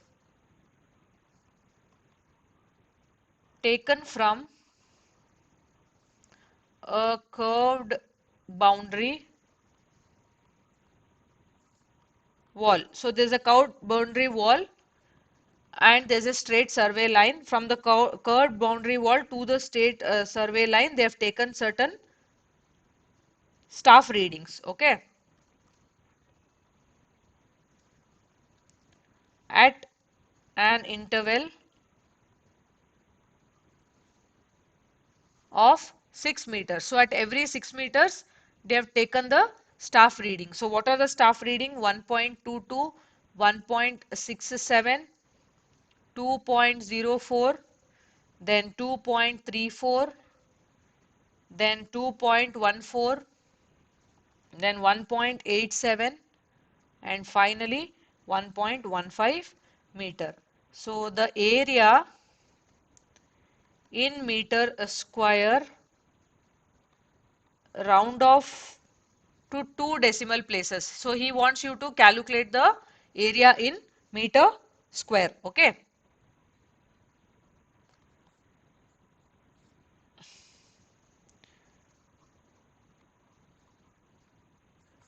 taken from a curved boundary wall. So there's a curved boundary wall and there's a straight survey line. From the curved boundary wall to the straight survey line, they have taken certain staff readings. Okay, at an interval of 6 meters. So at every 6 meters, they have taken the staff reading. So what are the staff reading? 1.22, 1.67, 2.04, then 2.34, then 2.14, then 1.87, and finally 1.15 meter. So the area in meter square round off to 2 decimal places. So he wants you to calculate the area in meter square. Okay.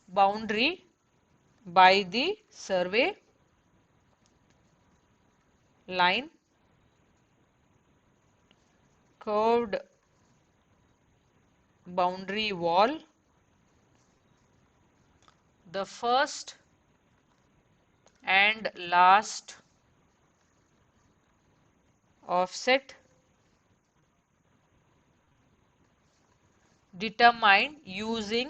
Boundary by the survey line, curved boundary wall, the first and last offset determined using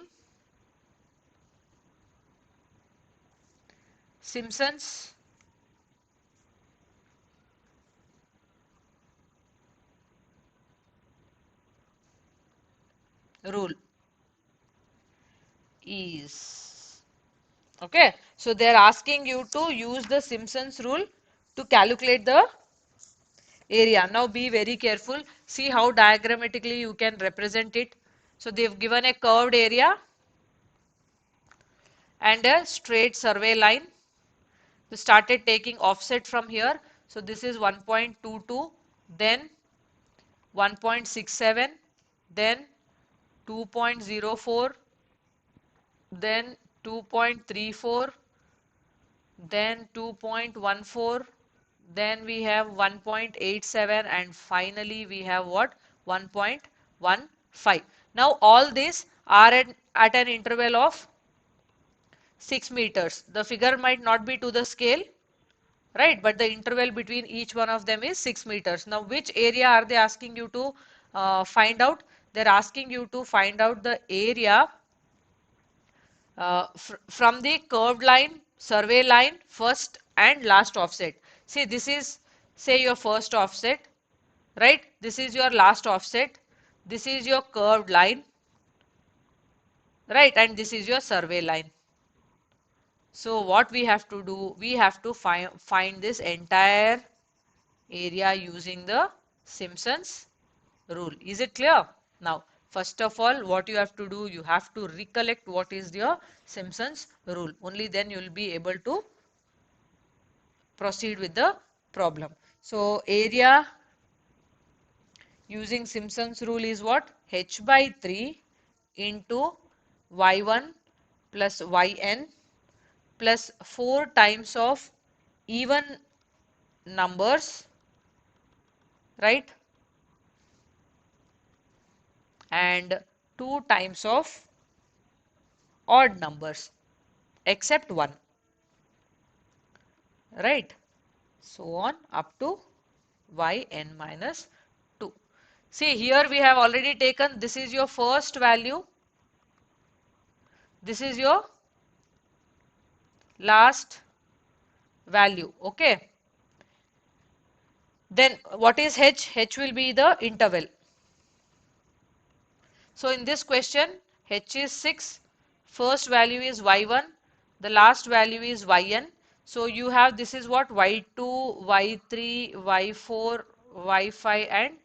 Simpson's rule is. Okay, so they are asking you to use the Simpson's rule to calculate the area. Now be very careful. See how diagrammatically you can represent it. So they've given a curved area and a straight survey line. We started taking offset from here. So this is 1.22, then 1.67, then 2.04, then 2.34, then 2.14, then we have 1.87, and finally we have what? 1.15. Now all these are at an interval of 6 meters. The figure might not be to the scale, right? But the interval between each one of them is 6 meters. Now which area are they asking you to find out? They're asking you to find out the area from the curved line, survey line, first and last offset. See, this is, say, your first offset, right? This is your last offset. This is your curved line, right? And this is your survey line. So what we have to do, we have to find this entire area using the Simpson's rule. Is it clear? Now, first of all, what you have to do, you have to recollect what is your Simpson's rule. Only then you will be able to proceed with the problem. So, area using Simpson's rule is what? H by 3 into y1 plus yn plus 4 times of even numbers, right? And 2 times of odd numbers except 1, right? So on up to yn minus 2. See, here we have already taken, this is your first value, this is your last value, okay? Then what is h? H will be the interval. So in this question, h is 6, first value is y1, the last value is yn. So you have, this is what? Y2, y3, y4, y5 and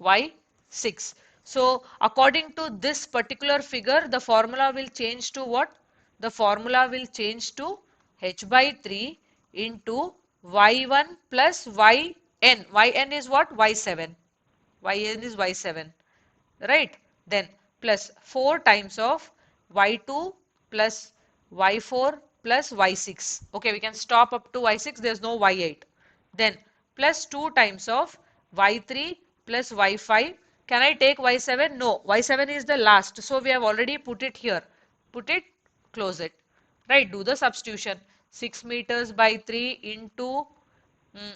y6. So according to this particular figure, the formula will change to what? The formula will change to h by 3 into y1 plus yn. Yn is what? Y7. Yn is y7. Right? Then plus 4 times of y2 plus y4 plus y6. Okay, we can stop up to y6. There's no y8. Then plus 2 times of y3 plus y5. Can I take y7? No, y7 is the last. So we have already put it here. Put it, close it. Right, do the substitution. 6 meters by 3 into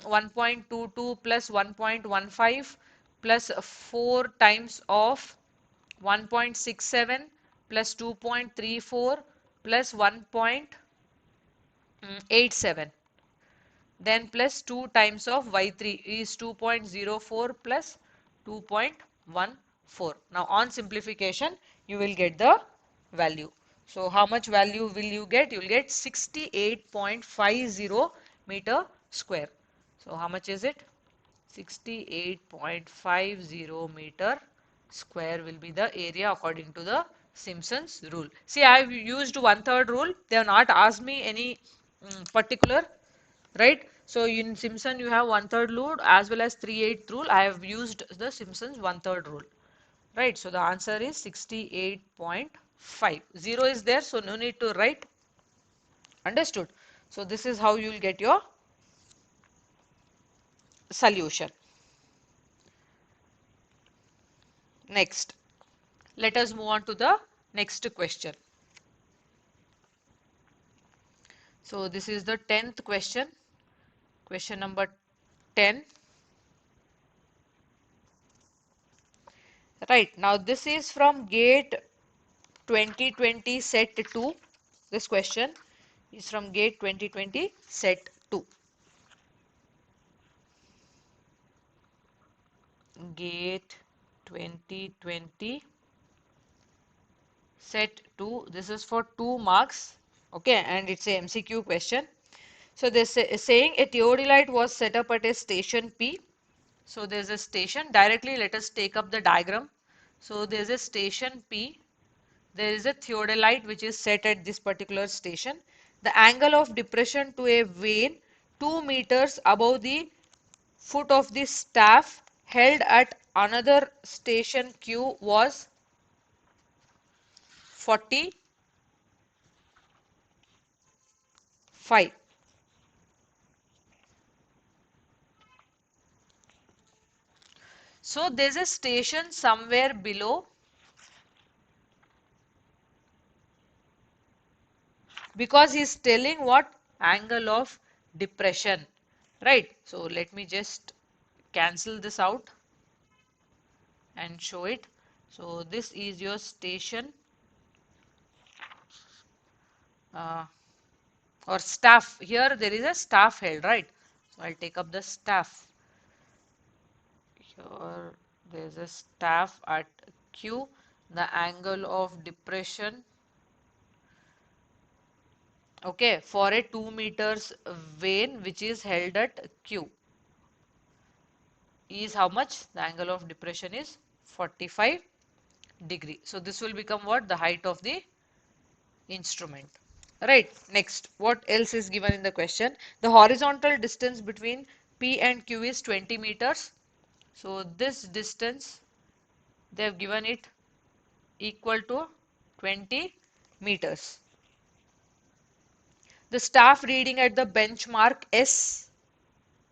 1.22 plus 1.15 plus 4 times of 1.67 plus 2.34 plus 1.87, then plus 2 times of y3 is 2.04 plus 2.14. Now on simplification you will get the value. So how much value will you get? You will get 68.50 meter square. So how much is it? 68.50 meter square will be the area according to the Simpson's rule. See, I have used 1/3 rule. They have not asked me any particular, right? So in Simpson you have 1/3 rule as well as 3/8 rule. I have used the Simpson's 1/3 rule, right? So the answer is 68.5. 0 is there, so no need to write. Understood? So this is how you will get your solution. Next, let us move on to the next question. So this is the 10th question, question number 10. Right, now this is from GATE 2020 set 2. This question is from GATE 2020 set 2. GATE 2020 set 2. This is for 2 marks. Okay, and it's a MCQ question. So this is saying a theodolite was set up at a station P. So there's a station. Directly let us take up the diagram. So there's a station P. There is a theodolite which is set at this particular station. The angle of depression to a vein 2 meters above the foot of the staff held at another station Q was 40 So there's a station somewhere below, because he's telling what? Angle of depression, right? So let me just cancel this out and show it. So this is your station uh, or staff. Here there is a staff held, right? So I'll take up the staff. Here there is a staff at Q. The angle of depression, okay, for a 2 meters vane which is held at Q is how much? The angle of depression is 45 degree. So this will become what? The height of the instrument. Right. Next, what else is given in the question? The horizontal distance between P and Q is 20 meters. So this distance, they have given it equal to 20 meters. The staff reading at the benchmark S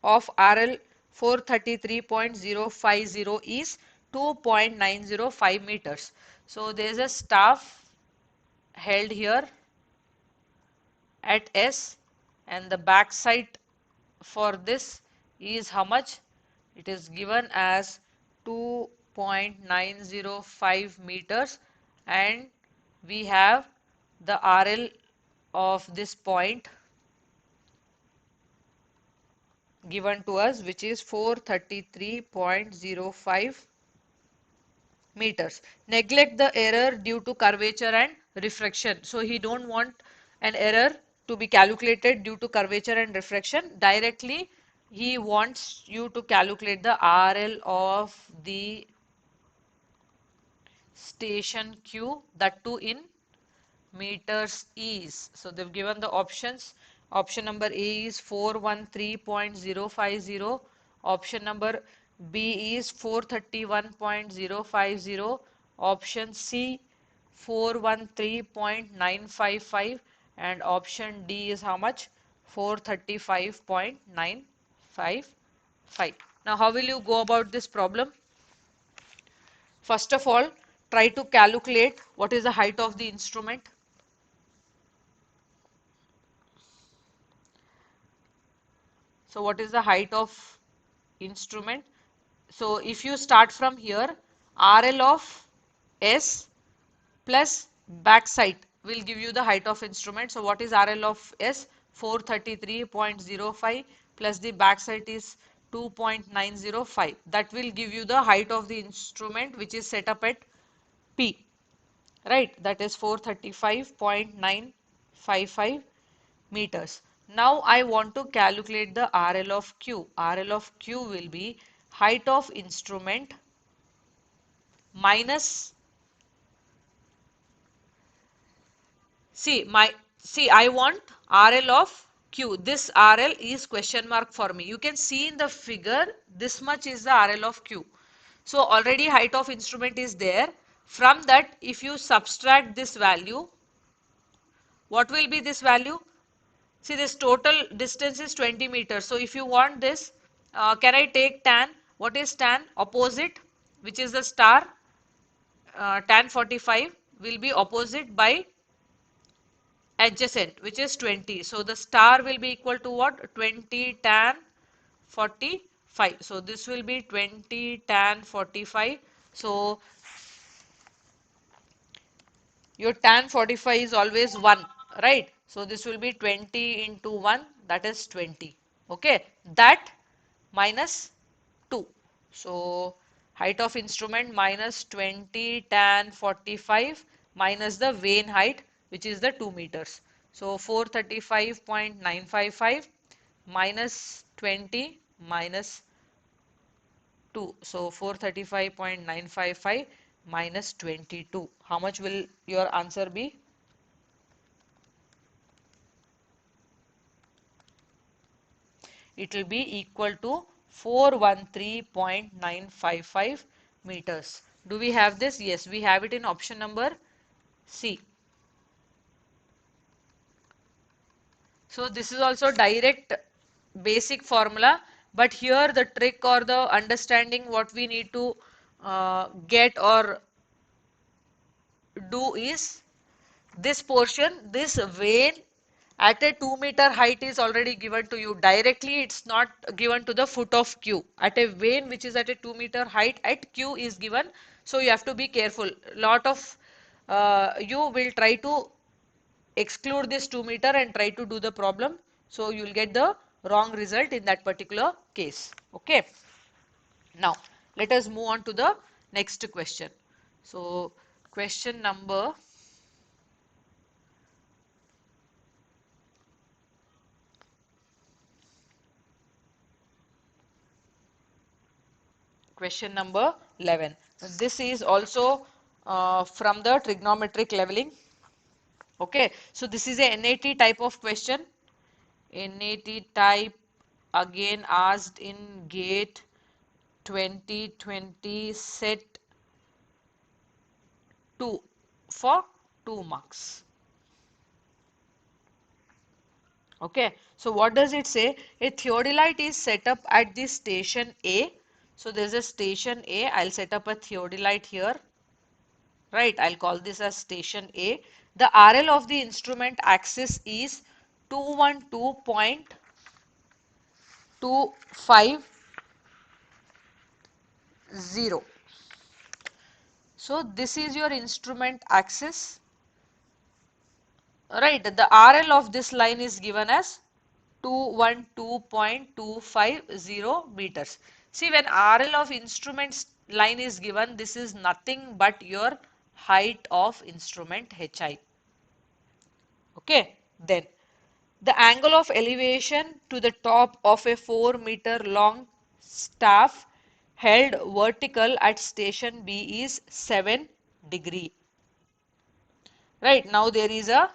of RL 433.050 is 2.905 meters. So there is a staff held here at S, and the back side for this is how much? It is given as 2.905 meters, and we have the RL of this point given to us, which is 433.05 meters. Neglect the error due to curvature and refraction. So he don't want an error to be calculated due to curvature and refraction. Directly he wants you to calculate the RL of the station Q, that too in meters is. So they've given the options. Option number A is 413.050. Option number B is 431.050. Option C 413.955, and option D is how much? 435.955. Now how will you go about this problem? First of all, try to calculate what is the height of the instrument. So what is the height of instrument? So if you start from here, RL of S plus backside will give you the height of instrument. So what is RL of S? 433.05 plus the backside is 2.905. That will give you the height of the instrument which is set up at P. Right, that is 435.955 meters. Now I want to calculate the RL of Q. RL of Q will be height of instrument minus, see I want RL of Q. This RL is question mark for me. You can see in the figure this much is the RL of Q. So already height of instrument is there. From that, if you subtract this value, what will be this value? See, this total distance is 20 meters. So if you want this, can I take tan? What is tan? Opposite, which is the star. Tan 45 will be opposite by adjacent, which is 20. So the star will be equal to what? 20 tan 45. So this will be 20 tan 45. So your tan 45 is always 1, right? So this will be 20 into 1, that is 20. Okay, that minus 2. So height of instrument minus 20 tan 45 minus the vane height, which is the 2 meters. So 435.955 minus 20 minus 2. So 435.955 minus 22. How much will your answer be? It will be equal to 413.955 meters. Do we have this? Yes, we have it in option number C. So this is also direct basic formula, but here the trick or the understanding what we need to get or do is this portion, this vein at a 2 meter height is already given to you directly. It's not given to the foot of Q. At a vein which is at a 2 meter height at Q is given. So you have to be careful. Lot of you will try to exclude this 2 meter and try to do the problem. So you will get the wrong result in that particular case. Okay. Now let us move on to the next question. So question number Question number 11. This is also from the trigonometric leveling. Okay, so this is a NAT type of question. NAT type again asked in GATE 2020 set 2 for 2 marks. Okay, so what does it say? A theodolite is set up at the station A. So there's a station A. I'll set up a theodolite here. Right, I'll call this as station A. The RL of the instrument axis is 212.250. So this is your instrument axis. Right, the RL of this line is given as 212.250 meters. See, when RL of instruments line is given, this is nothing but your height of instrument HI. Okay, then the angle of elevation to the top of a 4 meter long staff held vertical at station B is 7 degree. Right, now there is a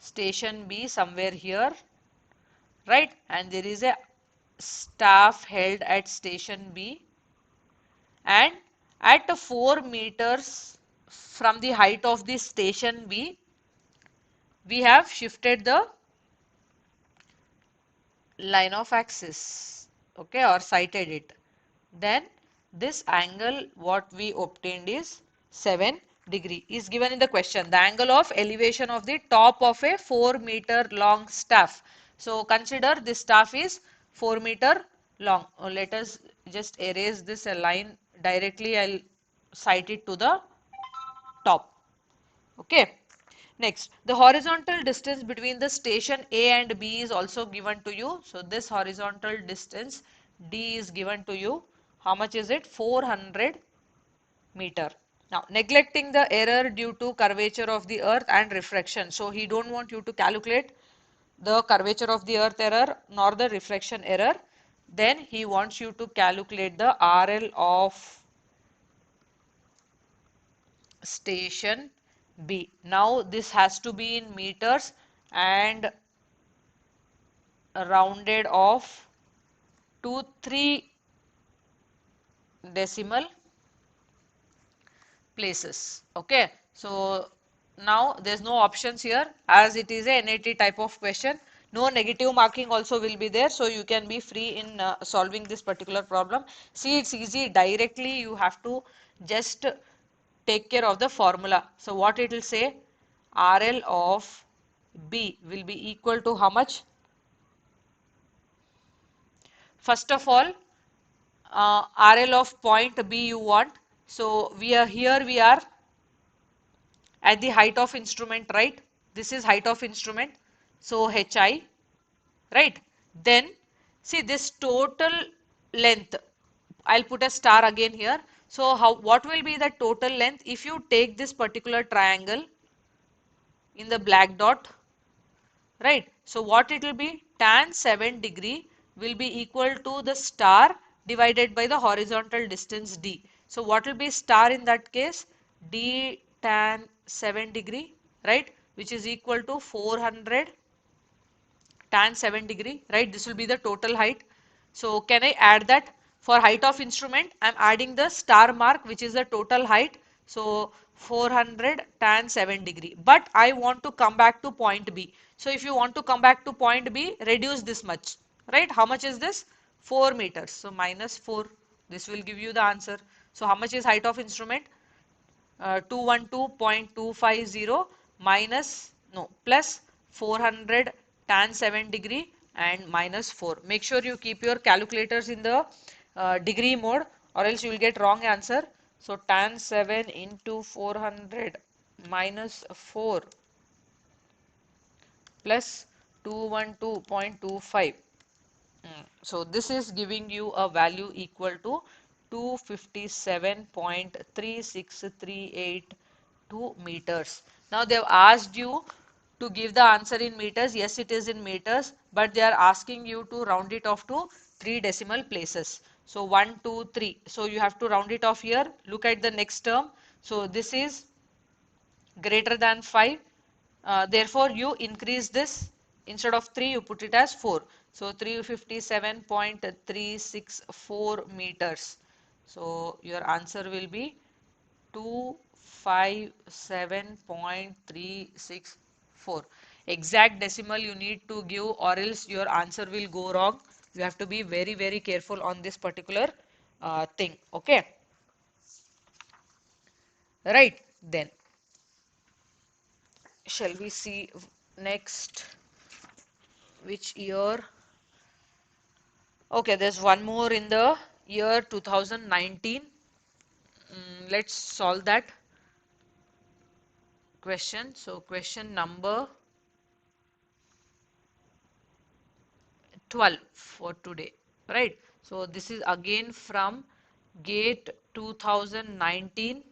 station B somewhere here, right, and there is a staff held at station B, and at 4 meters from the height of the station B, we have shifted the line of axis, okay, or sighted it. Then this angle what we obtained is 7 degree is given in the question. The angle of elevation of the top of a 4 meter long staff. So consider this staff is 4 meter long. Let us just erase this line directly. I'll sight it to the top. Okay. Next, the horizontal distance between the station A and B is also given to you. So this horizontal distance D is given to you. How much is it? 400 meter. Now, neglecting the error due to curvature of the earth and refraction. So he don't want you to calculate the curvature of the earth error nor the refraction error. Then he wants you to calculate the RL of station B. Now this has to be in meters and rounded off to 3 decimal places. Okay, so now there's no options here as it is a NAT type of question. No negative marking also will be there, so you can be free in solving this particular problem. See, it's easy. Directly you have to just take care of the formula. So what it will say? RL of B will be equal to how much? First of all, RL of point B you want. So we are here, we are at the height of instrument, right? This is height of instrument. So HI, right? Then see this total length. I'll put a star again here. So what will be the total length if you take this particular triangle in the black dot, right? So what it will be? Tan 7 degree will be equal to the star divided by the horizontal distance D. So what will be star in that case? D tan 7 degree, right? Which is equal to 400 tan 7 degree, right? This will be the total height. So can I add that? For height of instrument, I'm adding the star mark, which is the total height. So 400 tan 7 degree. But I want to come back to point B. So if you want to come back to point B, reduce this much, right? How much is this? 4 meters. So minus 4. This will give you the answer. So how much is height of instrument? 212.250 minus, no, plus 400 tan 7 degree and minus 4. Make sure you keep your calculators in the degree mode or else you will get wrong answer. So tan 7 into 400 minus 4 plus 212.25. So this is giving you a value equal to 257.3638 meters. Now they have asked you to give the answer in meters. Yes, it is in meters, but they are asking you to round it off to 3 decimal places. So 1, 2, 3. So you have to round it off here. Look at the next term. So this is greater than 5. Therefore, you increase this. Instead of 3, you put it as 4. So 357.364 meters. So your answer will be 257.364. Exact decimal you need to give or else your answer will go wrong. You have to be very, very careful on this particular thing. Okay. Right. Then shall we see next? Which year? Okay, there's one more in the year 2019. Let's solve that question. So question number 12 for today, right? So this is again from GATE 2019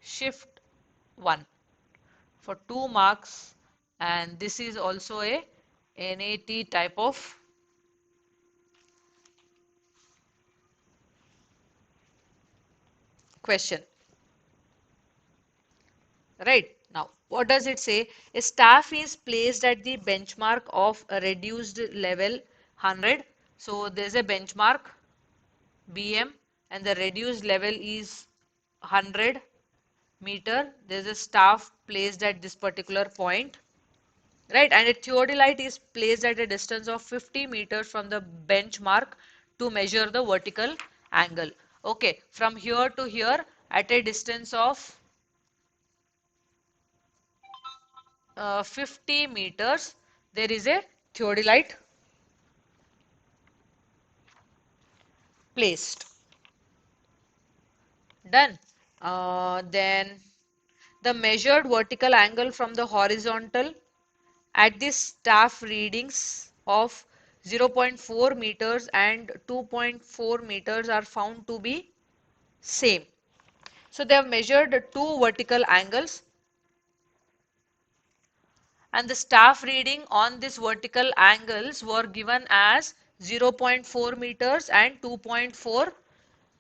shift 1 for 2 marks, and this is also a NAT type of question. Right. Now, what does it say? A staff is placed at the benchmark of a reduced level 100. So there's a benchmark BM and the reduced level is 100 meter. There's a staff placed at this particular point. Right. And a theodolite is placed at a distance of 50 meters from the benchmark to measure the vertical angle. Okay. From here to here at a distance of 50 meters, there is a theodolite placed. Done. Then the measured vertical angle from the horizontal at this staff readings of 0.4 meters and 2.4 meters are found to be same. So they have measured two vertical angles and the staff reading on this vertical angles were given as 0.4 meters and 2.4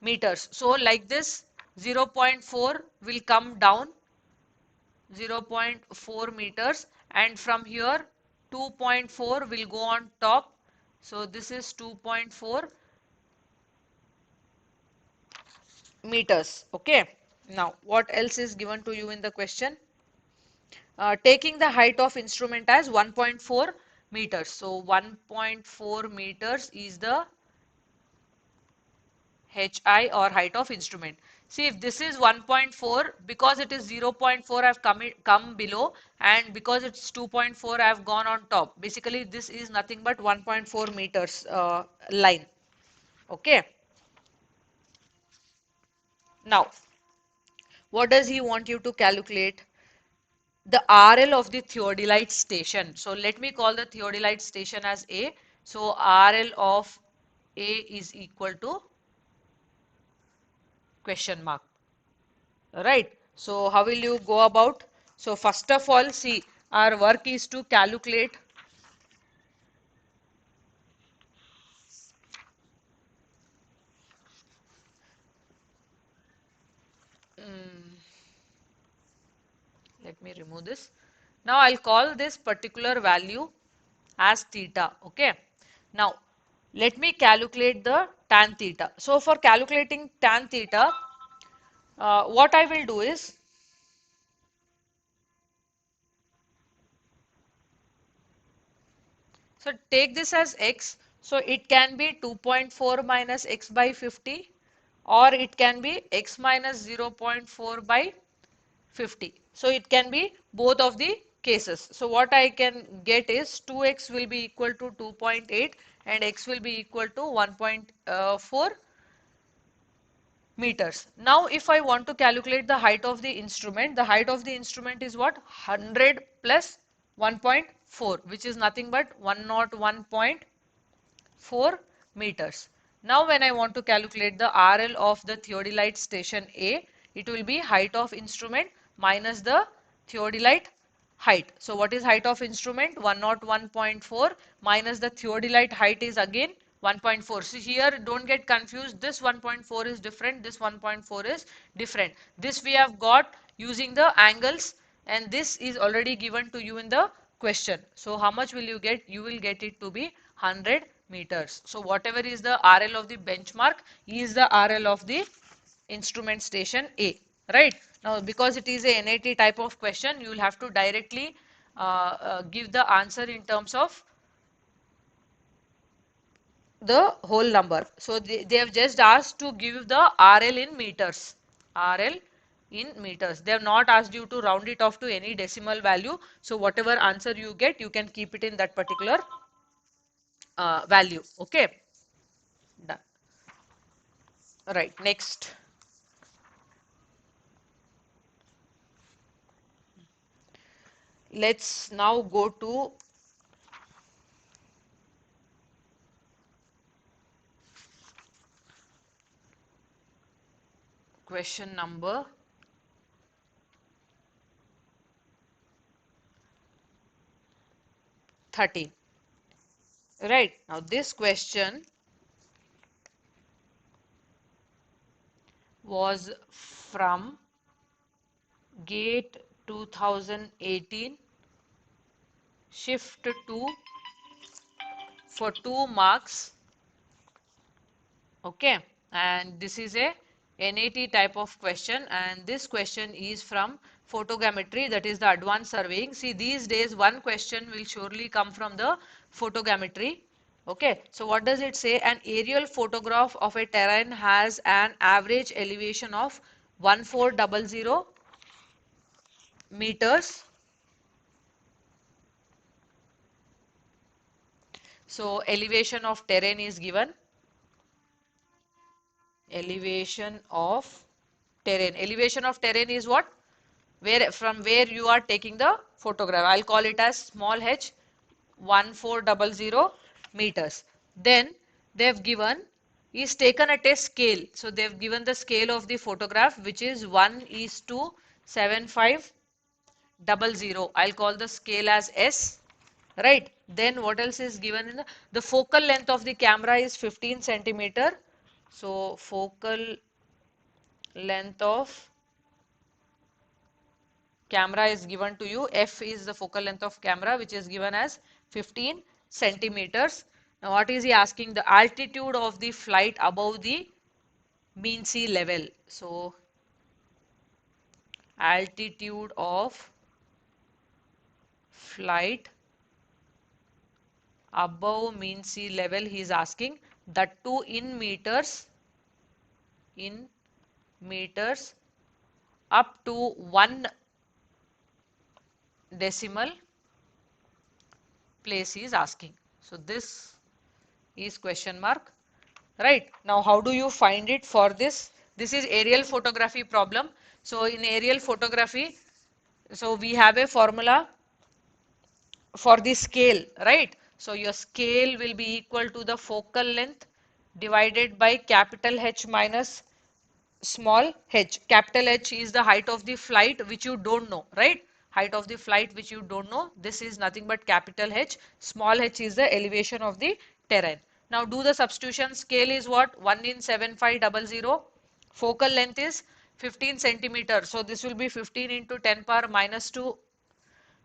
meters. So like this 0.4 will come down 0.4 meters and from here 2.4 will go on top. So this is 2.4 meters. Okay. Now what else is given to you in the question? Taking the height of instrument as 1.4 meters. So 1.4 meters is the HI or height of instrument. See if this is 1.4 because it is 0.4 I have come below and because it's 2.4 I have gone on top. Basically this is nothing but 1.4 meters line. Okay. Now what does he want you to calculate? The RL of the theodolite station. So let me call the theodolite station as A. So RL of A is equal to question mark. Right. So how will you go about? So first of all, see, our work is to calculate um, let me remove this. Now I'll call this particular value as theta. Okay. Now let me calculate the tan theta. So for calculating tan theta, what I will do is, so take this as x, so it can be 2.4 minus x by 50, or it can be x minus 0.4 by 50. So it can be both of the cases. So what I can get is 2x will be equal to 2.8 and x will be equal to 1.4 meters. Now if I want to calculate the height of the instrument, the height of the instrument is what? 100 plus 1.4, which is nothing but 101.4 meters. Now when I want to calculate the RL of the theodolite station A, it will be height of instrument minus the theodolite height. So what is height of instrument? 101.4 minus the theodolite height is again 1.4. So here don't get confused. This 1.4 is different. This 1.4 is different. This we have got using the angles, and this is already given to you in the question. So how much will you get? You will get it to be 100 meters. So whatever is the RL of the benchmark is the RL of the instrument station A, right? Now because it is a NAT type of question, you will have to directly give the answer in terms of the whole number. So they have just asked to give the RL in meters. RL in meters. They have not asked you to round it off to any decimal value. So whatever answer you get, you can keep it in that particular value. Okay. Done. Right. Next. Let's now go to question number 13. Right. Now this question was from GATE 2018 shift 2 for 2 marks. Okay. And this is a NAT type of question, and this question is from photogrammetry, that is the advanced surveying. See, these days one question will surely come from the photogrammetry. Okay, so what does it say? An aerial photograph of a terrain has an average elevation of 1400 meters. So elevation of terrain is given. Elevation of terrain. Elevation of terrain is what? Where from where you are taking the photograph. I'll call it as small h, 1400 meters. Then they've given is taken at a scale. So they've given the scale of the photograph, which is 1:7500. I'll call the scale as S. Right. Then what else is given in the focal length of the camera is 15 centimeter. So focal length of camera is given to you. F is the focal length of camera, which is given as 15 centimeters. Now what is he asking? The altitude of the flight above the mean sea level. So altitude of flight above mean sea level he is asking, that too in meters, in meters up to 1 decimal place he is asking. So this is question mark. Right. Now how do you find it for this? This is aerial photography problem. So in aerial photography, so we have a formula for the scale, right? So your scale will be equal to the focal length divided by capital H minus small h. Capital H is the height of the flight which you don't know, right? Height of the flight which you don't know. This is nothing but capital H. Small h is the elevation of the terrain. Now do the substitution. Scale is what? 1:7500. Focal length is 15 centimeter. So this will be 15 into 10 power minus 2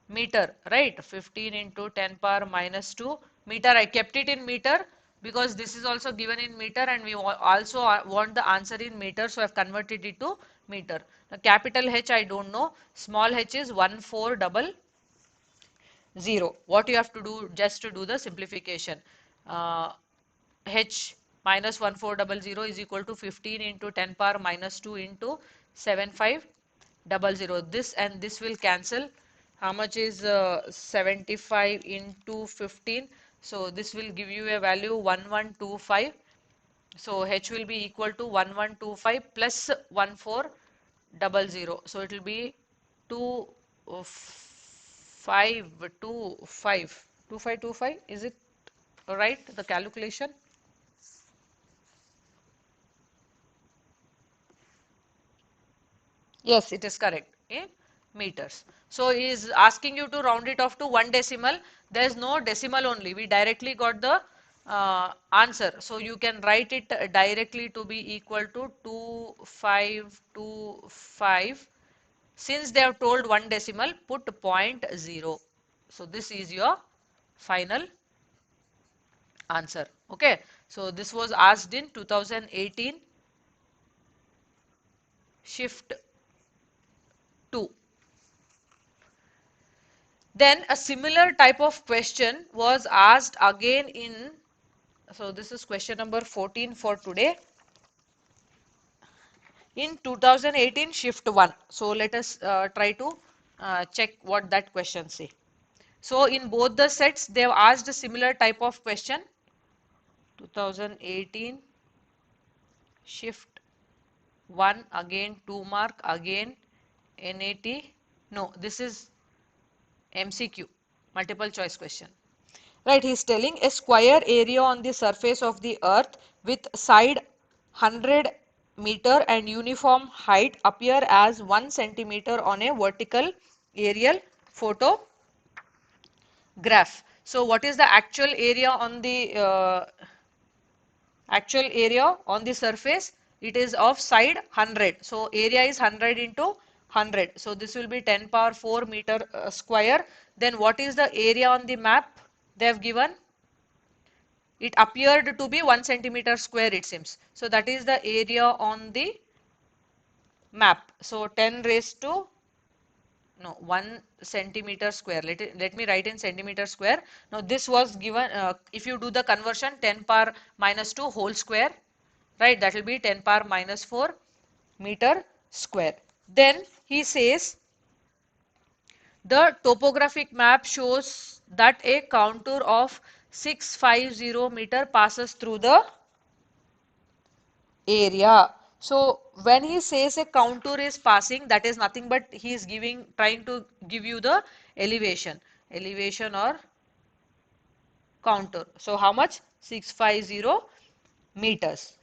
meter, right? 15 into 10 power minus 2 meter. I kept it in meter because this is also given in meter and we also want the answer in meter, so I've converted it to meter. Now capital H I don't know, small h is 1400. What you have to do just to do the simplification? Uh, H minus 1400 is equal to 15 into 10 power minus 2 into 7500. This and this will cancel. How much is 75 into 15? So this will give you a value 1125. So H will be equal to 1125 plus 1400. So it will be 2525. Is it right? The calculation? Yes, it is correct in meters. So he is asking you to round it off to one decimal. There is no decimal only. We directly got the answer. So you can write it directly to be equal to 2525. Since they have told one decimal, put point 0. So this is your final answer. Okay. So this was asked in 2018 shift 2. Then a similar type of question was asked again in, so this is question number 14 for today, in 2018 shift 1. So let us try to check what that question say. So in both the sets they have asked a similar type of question. 2018 shift 1, again 2 mark, again NAT. No, this is MCQ, multiple choice question. Right, he's telling a square area on the surface of the earth with side 100 meter and uniform height appear as 1 centimeter on a vertical aerial photograph. So what is the actual area on the surface? It is of side 100. So area is 100 into 100. So this will be 10 power 4 meter square. Then what is the area on the map? They have given, it appeared to be 1 centimeter square, it seems. So that is the area on the map. So 10 raised to, no, 1 centimeter square. Let me write in centimeter square. Now this was given, if you do the conversion, 10 power minus 2 whole square, right? That will be 10 power minus 4 meter square. Then he says the topographic map shows that a contour of 650 meter passes through the area. So when he says a contour is passing, that is nothing but he is trying to give you the elevation or contour. So how much? 650 meters.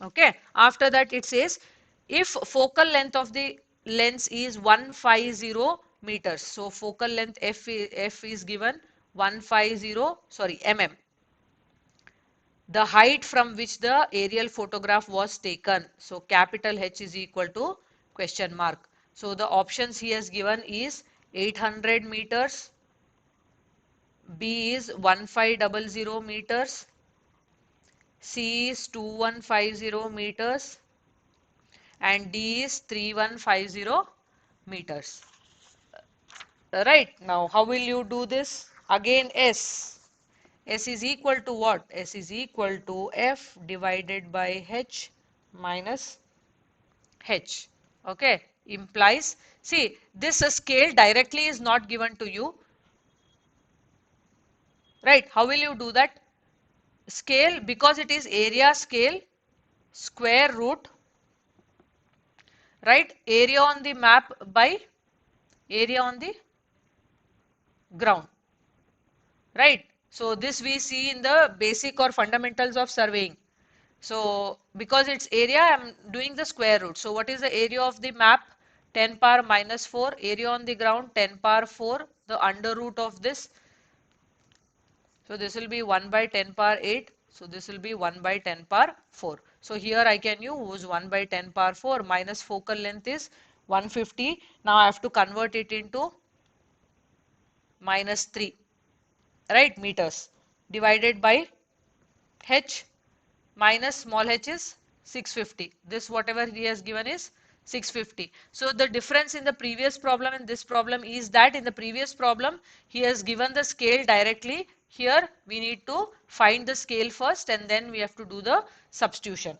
Okay. After that it says if focal length of the lens is 150 meters. So focal length F is given 150, sorry, mm. The height from which the aerial photograph was taken. So capital H is equal to question mark. So the options he has given is 800 meters, B is 1500 meters, C is 2150 meters, and D is 3150 meters. Right, now how will you do this? Again S. S is equal to what? S is equal to F divided by H minus H. Okay, implies, see, this scale directly is not given to you. Right, how will you do that? Scale, because it is area scale, square root, right? Area on the map by area on the ground. Right, so this we see in the basic or fundamentals of surveying. So because it's area, I'm doing the square root. So what is the area of the map? 10 power minus 4. Area on the ground 10 power 4. The under root of this. So this will be 1 by 10 power 8. So this will be 1 by 10 power 4. So here I can use 1 by 10 power 4 minus focal length is 150. Now I have to convert it into minus 3, right, meters, divided by h minus small h is 650. This whatever he has given is 650. So the difference in the previous problem and this problem is that in the previous problem he has given the scale directly. Here we need to find the scale first and then we have to do the substitution.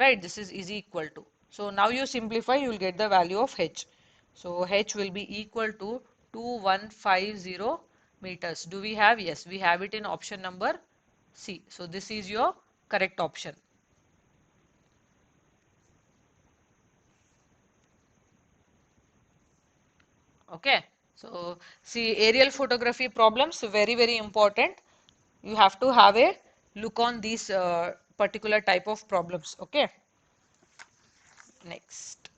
Right, this is equal to. So now you simplify, you will get the value of h. So h will be equal to 2150 meters. Do we have? Yes, we have it in option number C. So this is your correct option. Okay. So see, aerial photography problems very important. You have to have a look on these particular type of problems. Okay. Next.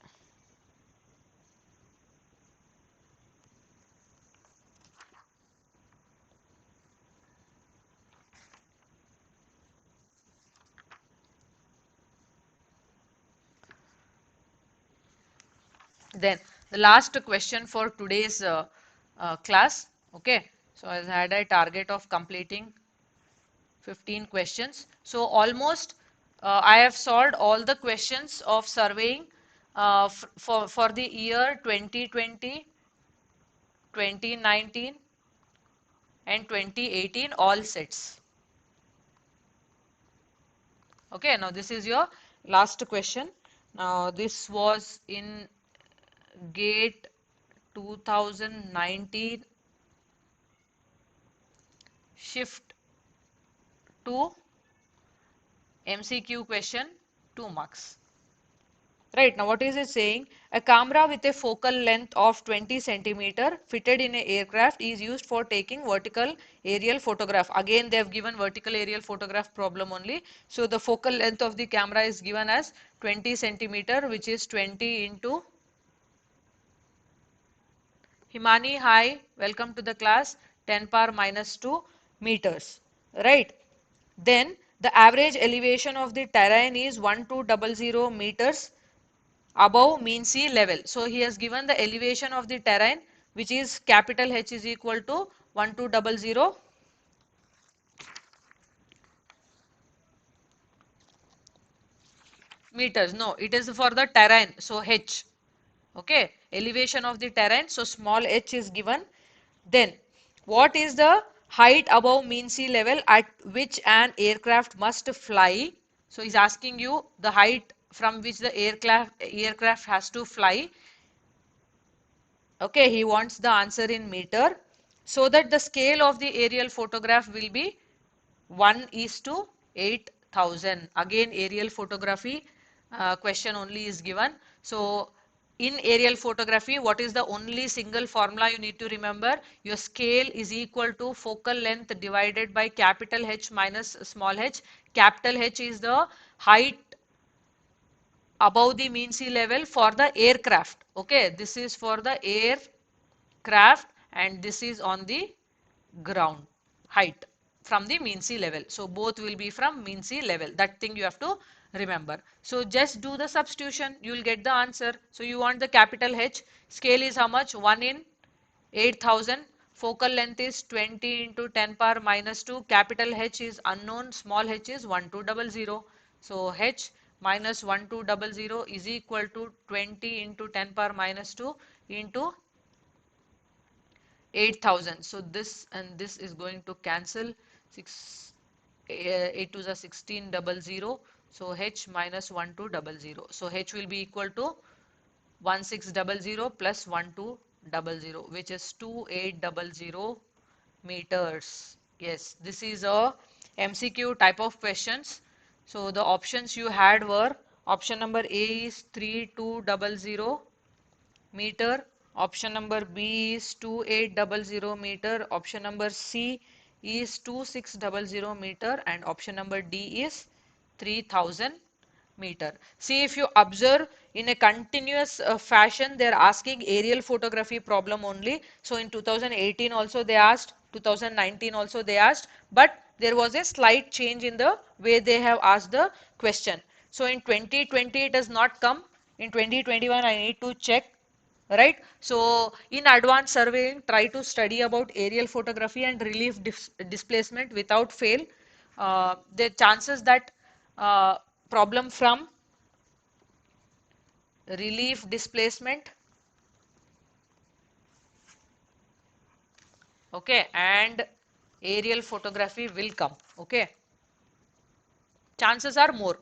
Then the last question for today's class. Okay. So I had a target of completing 15 questions. So almost I have solved all the questions of surveying for the year 2020, 2019 and 2018 all sets. Okay, now this is your last question. Now this was in GATE 2019 shift to MCQ question 2 marks. Right, now what is it saying? A camera with a focal length of 20 centimeter fitted in a aircraft is used for taking vertical aerial photograph. Again, they have given vertical aerial photograph problem only. So the focal length of the camera is given as 20 centimeter, which is 20 into Himani, hi, welcome to the class, 10 power minus 2 meters. Right. Then the average elevation of the terrain is 1200 meters above mean sea level. So he has given the elevation of the terrain, which is capital H is equal to 1200 meters. No, it is for the terrain. So H. Okay. Elevation of the terrain. So small h is given. Then what is the height above mean sea level at which an aircraft must fly? So he's asking you the height from which the aircraft has to fly. Okay, he wants the answer in meter so that the scale of the aerial photograph will be 1 is to 8000. Again, aerial photography question only is given. So, in aerial photography, what is the only single formula you need to remember? Your scale is equal to focal length divided by capital H minus small h. Capital H is the height above the mean sea level for the aircraft. Okay, this is for the aircraft and this is on the ground height from the mean sea level. So both will be from mean sea level. That thing you have to remember. So just do the substitution. You will get the answer. So you want the capital H. Scale is how much? 1 in 8000. Focal length is 20 into 10 power minus 2. Capital H is unknown. Small h is 1200. So h minus 1200 is equal to 20 into 10 power minus 2 into 8000. So this and this is going to cancel. 6 8 to the 1600. So h minus 1200. So h will be equal to 1600 plus 1200, which is 2800 meters. Yes, this is a MCQ type of questions. So the options you had were option number A is 3200 meter, option number B is 2800 meter, option number C is 2600 meter and option number D is 3000 meter. See, if you observe in a continuous fashion, they are asking aerial photography problem only. So in 2018 also they asked, 2019 also they asked, but there was a slight change in the way they have asked the question. So in 2020 it has not come. In 2021 I need to check. right? So in advanced surveying, try to study about aerial photography and relief displacement without fail. The chances that problem from relief displacement, okay, and aerial photography will come, okay, chances are more.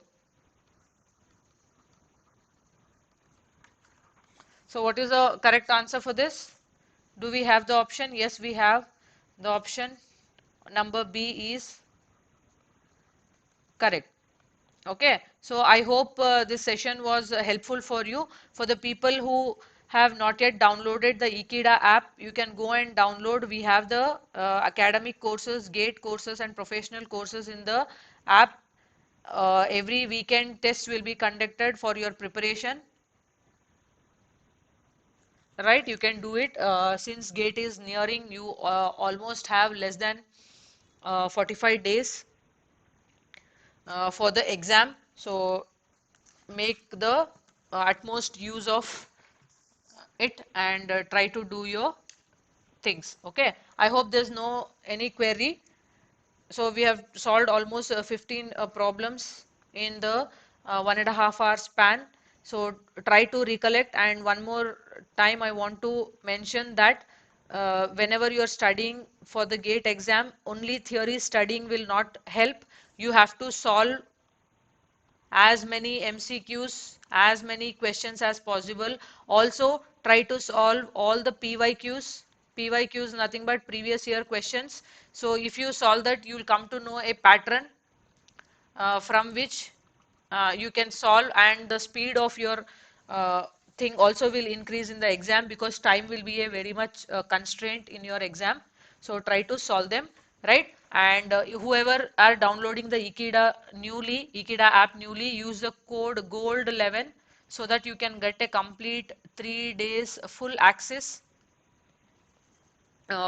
So what is the correct answer for this? Do we have the option? Yes, we have the option. Number B is correct. Okay, so I hope this session was helpful for you. For the people who have not yet downloaded the Ekeeda app, you can go and download. We have the academic courses, GATE courses, and professional courses in the app. Every weekend test will be conducted for your preparation, right? You can do it since GATE is nearing. You almost have less than 45 days for the exam. So make the utmost use of it and try to do your things. Okay, I hope there's no any query. So we have solved almost 15 problems in the 1.5 hour span. So try to recollect, and one more time I want to mention that whenever you are studying for the GATE exam, only theory studying will not help. You have to solve as many MCQs, as many questions as possible. Also, try to solve all the PYQs. PYQs nothing but previous year questions. So if you solve that, you will come to know a pattern from which you can solve, and the speed of your thing also will increase in the exam, because time will be a very much constraint in your exam. So try to solve them, right? And whoever are downloading the Ekeeda app newly, use the code gold11 so that you can get a complete 3 days full access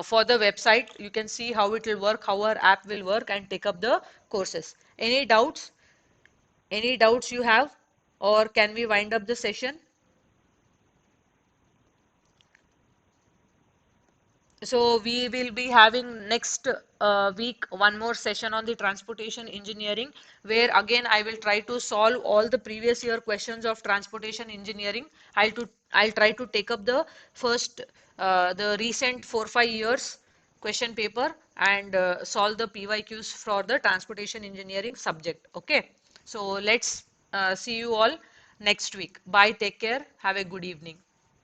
for the website. You can see how it will work, how our app will work, and take up the courses. Any doubts? Any doubts you have, or can we wind up the session? So we will be having next week one more session on the transportation engineering, where again I will try to solve all the previous year questions of transportation engineering. I'll try to take up the first the recent 4-5 years question paper and solve the PYQs for the transportation engineering subject. Okay, so let's see you all next week. Bye, take care, have a good evening.